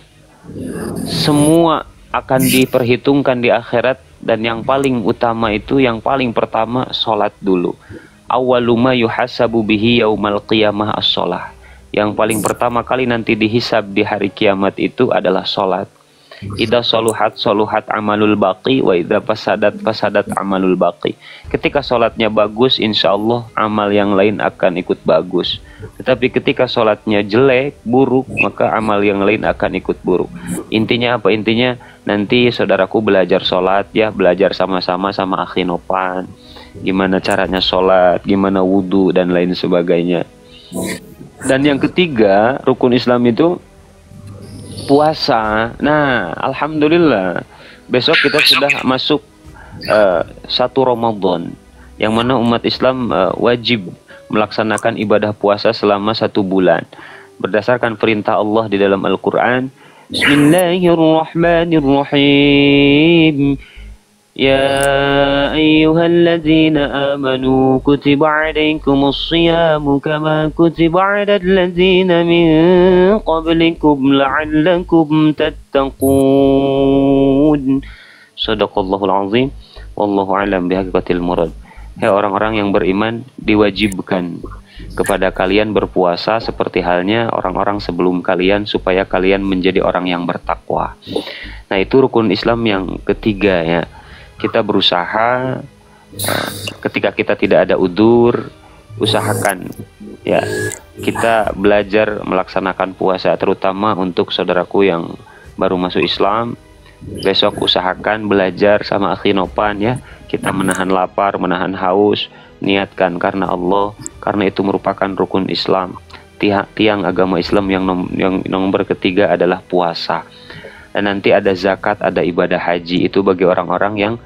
semua akan diperhitungkan di akhirat, dan yang paling utama itu, yang paling pertama sholat dulu. Awwaluma yuhasabu bihi yaumal qiyamah as-sholah. Yang paling pertama kali nanti dihisab di hari kiamat itu adalah sholat. Idza soluhat soluhat amalul baqi wa idza fasadat amalul baqi. Ketika sholatnya bagus, insya Allah amal yang lain akan ikut bagus. Tetapi ketika sholatnya jelek, buruk, maka amal yang lain akan ikut buruk. Intinya apa? Intinya nanti saudaraku belajar sholat ya, belajar sama-sama sama Akhi Nopan. Gimana caranya sholat, gimana wudhu dan lain sebagainya. Dan yang ketiga, rukun Islam itu puasa. Nah, alhamdulillah besok kita sudah masuk 1 Ramadan, yang mana umat Islam wajib melaksanakan ibadah puasa selama 1 bulan berdasarkan perintah Allah di dalam Al-Quran. Bismillahirrahmanirrahim. Ya ayyuhalladzina amanu kutiba alaikumus siyamu kama kutiba alal ladzina min qablikum la'allakum tattaqun. Shadaqallahul azim. Wallahu a'lam bihaqiqatil murad. Hai orang-orang yang beriman, diwajibkan kepada kalian berpuasa seperti halnya orang-orang sebelum kalian, supaya kalian menjadi orang yang bertakwa. Nah, itu rukun Islam yang ketiga ya. Kita berusaha ketika kita tidak ada udzur, usahakan ya kita belajar melaksanakan puasa, terutama untuk saudaraku yang baru masuk Islam. Besok usahakan belajar sama Akhi Nopan ya. Kita menahan lapar, menahan haus, niatkan karena Allah, karena itu merupakan rukun Islam. Tiang agama Islam yang nomor ketiga adalah puasa. Dan nanti ada zakat, ada ibadah haji, itu bagi orang-orang yang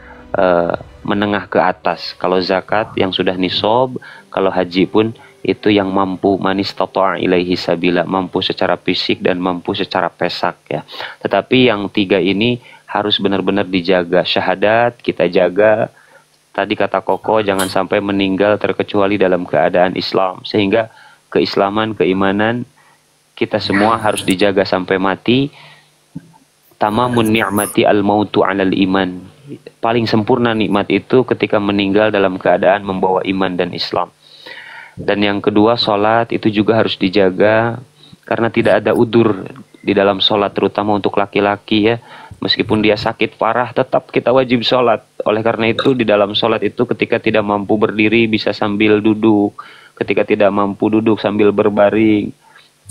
menengah ke atas. Kalau zakat yang sudah nisab, kalau haji pun itu yang mampu, manis tata'a ilaihi sabila, mampu secara fisik dan mampu secara pesak ya. Tetapi yang tiga ini harus benar-benar dijaga. Syahadat kita jaga. Tadi kata Koko, jangan sampai meninggal terkecuali dalam keadaan Islam, sehingga keislaman, keimanan kita semua harus dijaga sampai mati. Tamamun ni'mati al-mautu 'alal iman. Paling sempurna nikmat itu ketika meninggal dalam keadaan membawa iman dan Islam. Dan yang kedua, sholat itu juga harus dijaga, karena tidak ada udur di dalam sholat, terutama untuk laki-laki ya. Meskipun dia sakit parah, tetap kita wajib sholat. Oleh karena itu, di dalam sholat itu ketika tidak mampu berdiri bisa sambil duduk, ketika tidak mampu duduk sambil berbaring,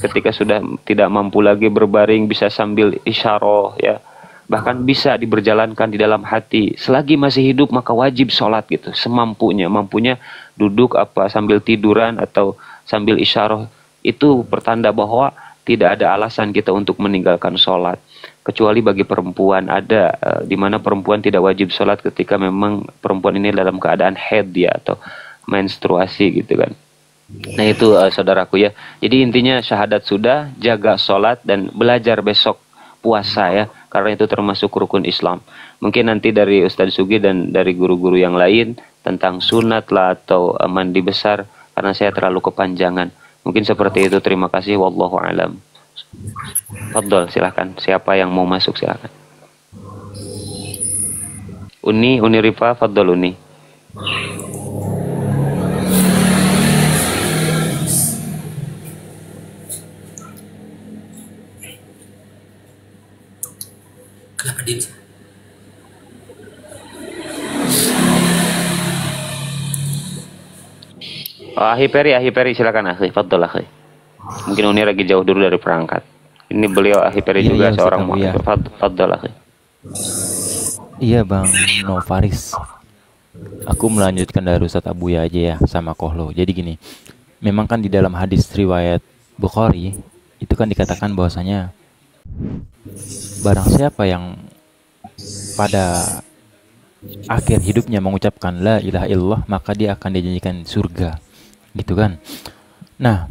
ketika sudah tidak mampu lagi berbaring bisa sambil isyarah ya. Bahkan bisa diberjalankan di dalam hati. Selagi masih hidup maka wajib sholat gitu, semampunya. Mampunya duduk apa sambil tiduran atau sambil isyarah, itu pertanda bahwa tidak ada alasan kita untuk meninggalkan sholat. Kecuali bagi perempuan ada di mana perempuan tidak wajib sholat ketika memang perempuan ini dalam keadaan haid ya, atau menstruasi gitu kan. Nah itu saudaraku ya. Jadi intinya syahadat sudah, jaga sholat dan belajar besok puasa ya, karena itu termasuk rukun Islam. Mungkin nanti dari Ustadz Sugi dan dari guru-guru yang lain tentang sunat lah atau mandi besar, karena saya terlalu kepanjangan. Mungkin seperti itu. Terima kasih. Wallahu a'lam. Fadol, silahkan. Siapa yang mau masuk silahkan. Uni Rifa, Fadol Uni. Kenapa dia? Ahi Peri silakan akhi, fadhol akhi. Mungkin Uni lagi jauh dulu dari perangkat. Ini beliau Ahi Peri juga Ustaz seorang Abu ya. fadhol akhi. Iya Bang Novaris. Aku melanjutkan dari Ustaz Abuya aja ya sama Kohlo. Jadi gini, memang kan di dalam hadis riwayat Bukhari itu kan dikatakan bahwasanya barang siapa yang pada akhir hidupnya mengucapkan la ilaha illallah maka dia akan dijanjikan surga, gitu kan. Nah,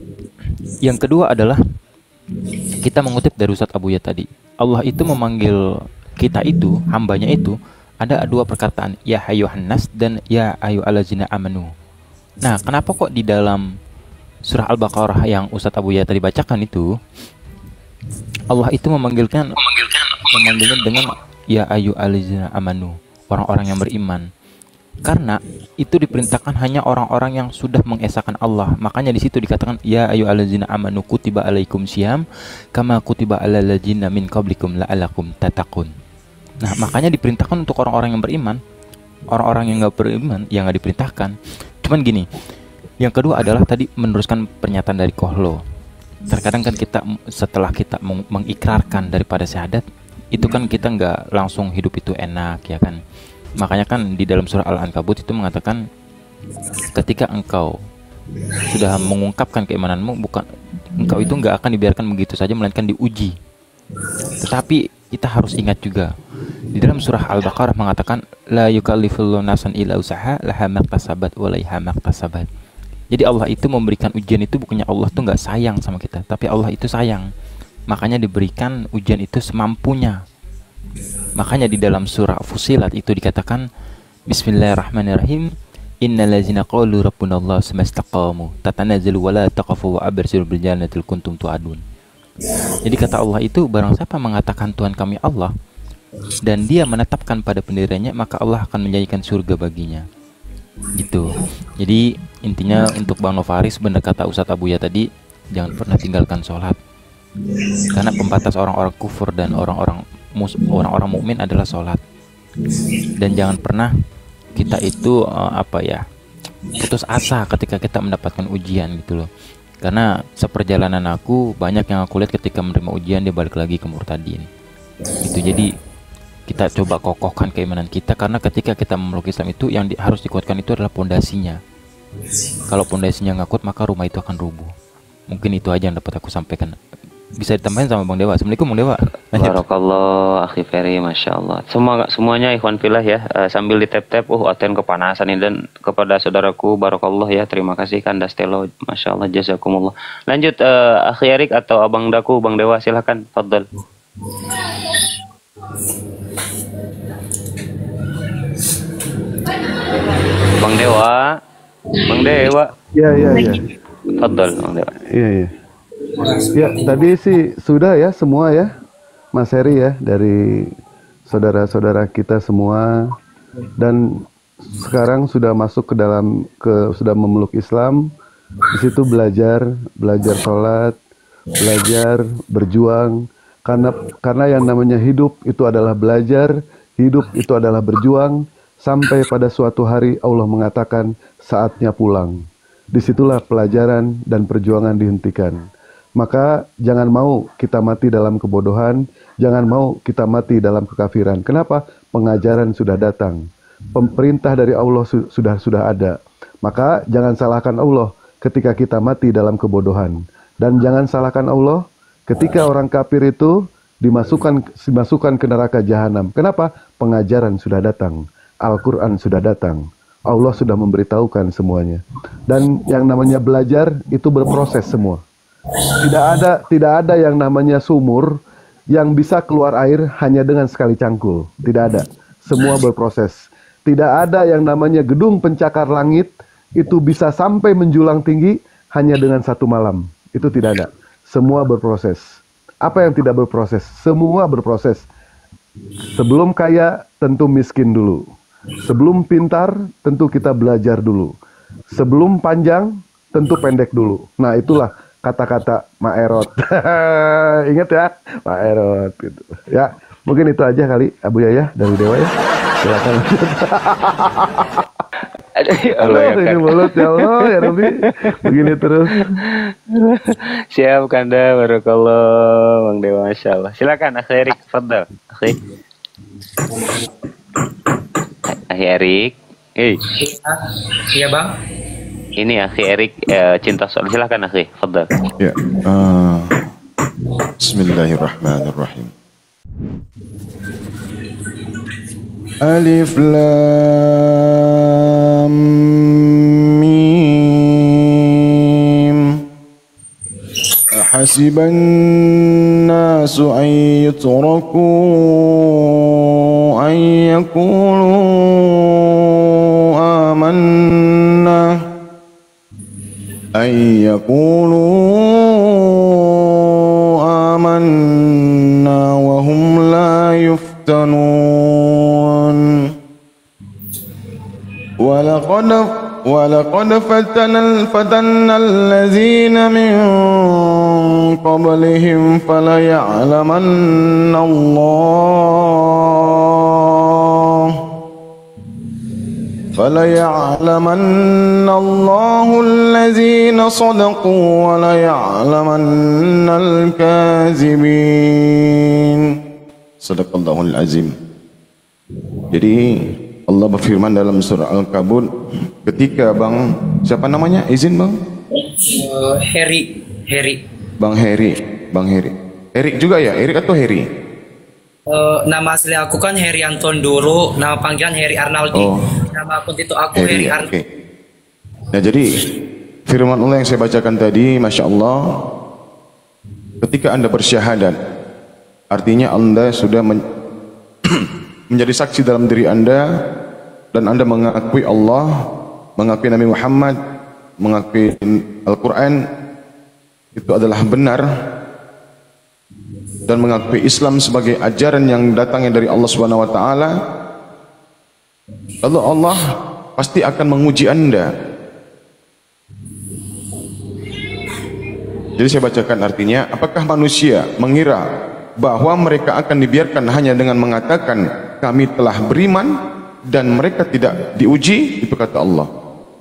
yang kedua adalah kita mengutip dari Ustaz Abuya tadi, Allah itu memanggil kita itu, hambanya itu, ada dua perkataan, ya ayyuhan nas dan ya ayyuhallazina amanu. Nah, kenapa kok di dalam surah Al-Baqarah yang Ustaz Abuya tadi bacakan itu Allah itu memanggilnya dengan ya ayyuhallazina amanu, orang-orang yang beriman. Karena itu diperintahkan hanya orang-orang yang sudah mengesahkan Allah. Makanya di situ dikatakan ya ayyuhallazina amanu kutiba alaikum syiyam kama kutiba alal ladzina min qablikum la'allakum tattaqun. Nah, makanya diperintahkan untuk orang-orang yang beriman. Orang-orang yang enggak beriman yang enggak diperintahkan. Cuman gini, yang kedua adalah tadi meneruskan pernyataan dari Kohlo. Terkadang kan kita setelah kita mengikrarkan daripada syahadat, itu kan kita nggak langsung hidup itu enak ya kan. Makanya kan di dalam surah Al-Ankabut itu mengatakan ketika engkau sudah mengungkapkan keimananmu, bukan engkau itu nggak akan dibiarkan begitu saja, melainkan diuji. Tetapi kita harus ingat juga di dalam surah Al-Baqarah mengatakan la yukallifullahu nafsan illa usaha laha maktasabat wa laiha maktasabat. Jadi Allah itu memberikan ujian itu bukannya Allah tuh nggak sayang sama kita, tapi Allah itu sayang. Makanya diberikan ujian itu semampunya. Makanya di dalam surah Fussilat itu dikatakan Bismillahirrahmanirrahim, innal ladzina qalu rabbunallahu tsumastaqamu tatanazzalu wala taqafu wa abshiru bil jannatil kuntum tu'adun. Jadi kata Allah itu, barang siapa mengatakan Tuhan kami Allah dan dia menetapkan pada pendiriannya, maka Allah akan menjanjikan surga baginya. Gitu. Jadi intinya untuk Bang Novaris, benar kata Ustadz Abuya tadi, jangan pernah tinggalkan sholat. Karena pembatas orang-orang kufur dan orang-orang mukmin adalah sholat. Dan jangan pernah kita itu putus asa ketika kita mendapatkan ujian gitu loh. Karena seperjalanan aku, banyak yang aku lihat ketika menerima ujian dia balik lagi ke murtadin. Gitu. Jadi kita coba kokohkan keimanan kita, karena ketika kita memeluk Islam itu yang harus dikuatkan itu adalah pondasinya. Kalau pondasinya nggak kuat, maka rumah itu akan rubuh. Mungkin itu aja yang dapat aku sampaikan. Bisa ditambahin sama Bang Dewa. Assalamualaikum Bang Dewa. Barakallah akhi Ferry, masya Allah. Semuanya ikhwan fillah ya, sambil di tap aten kepanasan ini. Dan kepada saudaraku barakallah ya, terima kasih Kanda Stelo, masya Allah, jazakumullah. Lanjut akhi Erik atau Abang Daku, Bang Dewa silahkan, fadl. Bang Dewa. Ya. Fadl Bang Dewa. Iya. Ya, tadi sih sudah ya semua ya, Mas Heri ya, dari saudara-saudara kita semua, dan sekarang sudah masuk sudah memeluk Islam. Di situ belajar sholat, belajar berjuang, karena yang namanya hidup itu adalah belajar, hidup itu adalah berjuang, sampai pada suatu hari Allah mengatakan saatnya pulang. Disitulah pelajaran dan perjuangan dihentikan. Maka jangan mau kita mati dalam kebodohan, jangan mau kita mati dalam kekafiran. Kenapa? Pengajaran sudah datang, perintah dari Allah sudah ada. Maka jangan salahkan Allah ketika kita mati dalam kebodohan, dan jangan salahkan Allah ketika orang kafir itu dimasukkan ke neraka jahanam. Kenapa? Pengajaran sudah datang, Al-Quran sudah datang, Allah sudah memberitahukan semuanya. Dan yang namanya belajar itu berproses semua. Tidak ada yang namanya sumur yang bisa keluar air hanya dengan sekali cangkul. Tidak ada. Semua berproses. Tidak ada yang namanya gedung pencakar langit itu bisa sampai menjulang tinggi hanya dengan satu malam. Itu tidak ada. Semua berproses. Apa yang tidak berproses? Semua berproses. Sebelum kaya, tentu miskin dulu. Sebelum pintar, tentu kita belajar dulu. Sebelum panjang, tentu pendek dulu. Nah, itulah kata-kata Mak Erot. Ingat ya, Mak Erot gitu. Ya, mungkin itu aja kali Abu Yaya dari Dewa ya. Silakan. Aduh, ya Allah Aduh, ya ini Kanda. mulut ya Allah ya Rabbi. Begini terus. Siap Kanda, barakallah Bang Dewa, Masya Allah. Silakan Akhi Erik, fadal. Akhi Erik. Hei, Iya bang. ini Akhi Erik cinta soal. Silakan Akhi, fadal. Ya. Bismillahirrahmanirrahim. Alif Lam Mim. Ahasiban nasu an yutraku an yakulu amanna an yakulu amanna wa hum la yuftanun. ولقد فتنا الذين من قبلهم فليعلمن الله الذين صدقوا وليعلمن الكاذبين. Sadaqallahul azim. Jadi Allah berfirman dalam surah Al-Kabut ketika Bang, siapa namanya? Izin Bang? Heri. Bang Heri. Erik juga ya? Erik atau Heri? Nama asli aku kan Heri Anton dulu, nama panggilan Heri Arnaldi. Oh. Nama akun itu aku Heri ya, Arnaldi. oke. Nah jadi firman Allah yang saya bacakan tadi, Masya Allah, ketika Anda bersyahadat, artinya Anda sudah menjadi saksi dalam diri Anda, dan Anda mengakui Allah, mengakui Nabi Muhammad, mengakui Al-Quran itu adalah benar, dan mengakui Islam sebagai ajaran yang datangnya dari Allah Subhanahu wa taala, lalu Allah pasti akan menguji Anda. Jadi saya bacakan artinya, apakah manusia mengira bahwa mereka akan dibiarkan hanya dengan mengatakan kami telah beriman dan mereka tidak diuji? Itu kata Allah.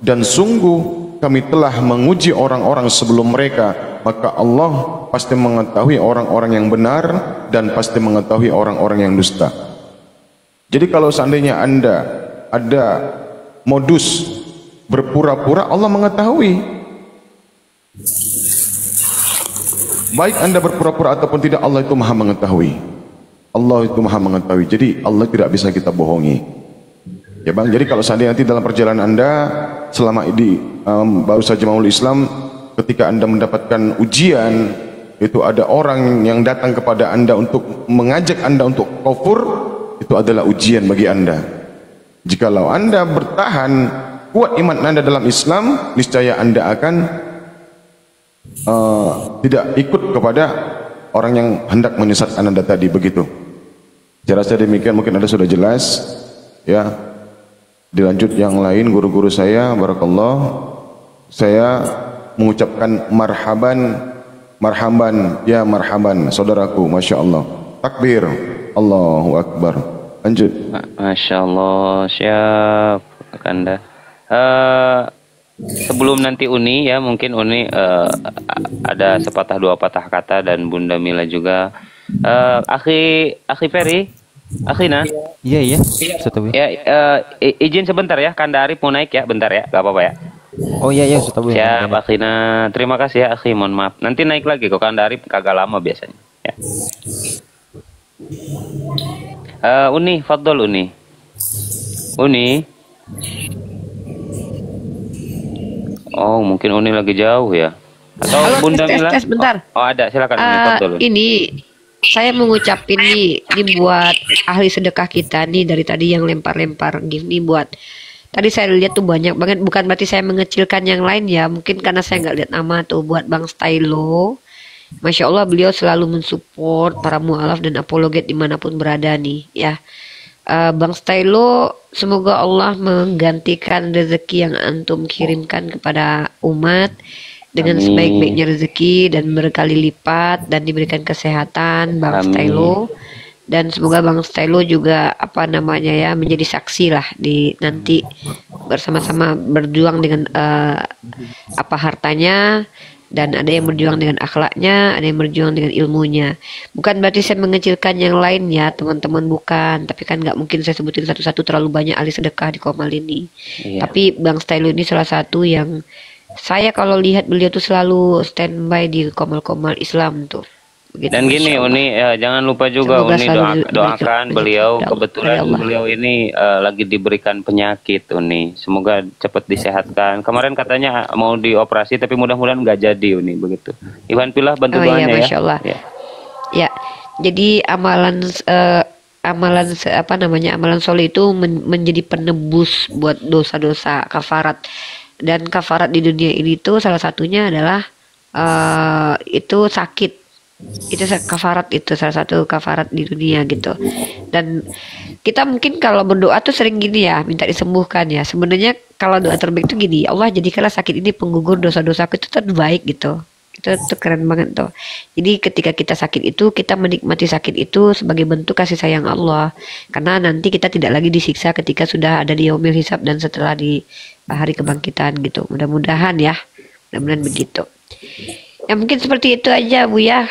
Dan sungguh kami telah menguji orang-orang sebelum mereka, maka Allah pasti mengetahui orang-orang yang benar dan pasti mengetahui orang-orang yang dusta. Jadi kalau seandainya Anda ada modus berpura-pura, Allah mengetahui. Baik Anda berpura-pura ataupun tidak, Allah itu maha mengetahui. Allah itu maha mengetahui. Jadi Allah tidak bisa kita bohongi. Ya Bang, jadi kalau seandainya nanti dalam perjalanan Anda selama di baru saja Maul Islam, ketika Anda mendapatkan ujian, itu ada orang yang datang kepada Anda untuk mengajak Anda untuk kufur, itu adalah ujian bagi Anda. Jikalau Anda bertahan kuat iman Anda dalam Islam, niscaya Anda akan tidak ikut kepada orang yang hendak menyesatkan Anda tadi, begitu. Saya rasa demikian, mungkin Anda sudah jelas ya. Dilanjut yang lain, guru-guru saya, barakallah, saya mengucapkan marhaban, ya marhaban, saudaraku, Masya Allah. Takbir, Allahu Akbar. Lanjut. Masya Allah, siap Kanda. Sebelum nanti Uni ya, mungkin Uni ada sepatah dua patah kata, dan Bunda Mila juga. Akhi Ferry, Akhina. Iya. Ya, izin sebentar ya, Kanda Arif mau naik ya, bentar ya, gak apa-apa ya. Oh iya Ustaz Abu. Siap Akhina, terima kasih ya Akhi, mohon maaf. Nanti naik lagi kok, Kanda Arif kagak lama biasanya. Ya. Uni, fadol Uni. Oh, mungkin Uni lagi jauh ya. Atau Halo, Bunda Mila? tes bentar. Oh, ada, silakan Uni, fadol. Ini saya mengucapin nih, ini buat ahli sedekah kita nih dari tadi yang lempar-lempar gini buat. Tadi saya lihat tuh banyak banget, bukan berarti saya mengecilkan yang lain ya, mungkin karena saya nggak lihat nama tuh, buat Bang Stylo. Masya Allah, beliau selalu mensupport para mu'alaf dan apologet dimanapun berada nih ya. Bang Stylo, semoga Allah menggantikan rezeki yang antum kirimkan kepada umat dengan sebaik-baiknya rezeki dan berkali lipat, dan diberikan kesehatan Bang Stylo, Dan semoga Bang Stylo juga apa namanya ya menjadi saksi lah di nanti bersama-sama berjuang dengan apa hartanya, dan ada yang berjuang dengan akhlaknya, ada yang berjuang dengan ilmunya. Bukan berarti saya mengecilkan yang lain ya teman-teman, bukan. Tapi kan nggak mungkin saya sebutin satu-satu, terlalu banyak ahli sedekah di Komal ini. Tapi Bang Stylo ini salah satu yang saya kalau lihat beliau tuh selalu standby di Komal-Komal Islam tuh. Begitu, Dan gini Masya Allah. Uni, jangan lupa juga Semoga Uni selalu doakan beliau. Ya Kebetulan Allah. beliau ini lagi diberikan penyakit Uni. Semoga cepat disehatkan. Kemarin katanya mau dioperasi tapi mudah-mudahan nggak jadi Uni, begitu. Iwan Pilah bantu Oh iya, doanya Masya ya. Allah. Ya. Ya, jadi apa namanya, amalan soleh itu menjadi penebus buat dosa-dosa kafarat. Dan kafarat di dunia ini tuh salah satunya adalah itu sakit. Itu kafarat, itu salah satu kafarat di dunia gitu. Dan kita mungkin kalau berdoa tuh sering gini ya, minta disembuhkan ya. Sebenarnya kalau doa terbaik itu gini, Allah jadikanlah sakit ini penggugur dosa-dosaku, itu terbaik gitu. Itu keren banget tuh. Jadi ketika kita sakit itu, kita menikmati sakit itu sebagai bentuk kasih sayang Allah. Karena nanti kita tidak lagi disiksa ketika sudah ada di yaumil hisab dan setelah di hari kebangkitan gitu. Mudah-mudahan ya. Mudah-mudahan begitu. Ya mungkin seperti itu aja Bu ya.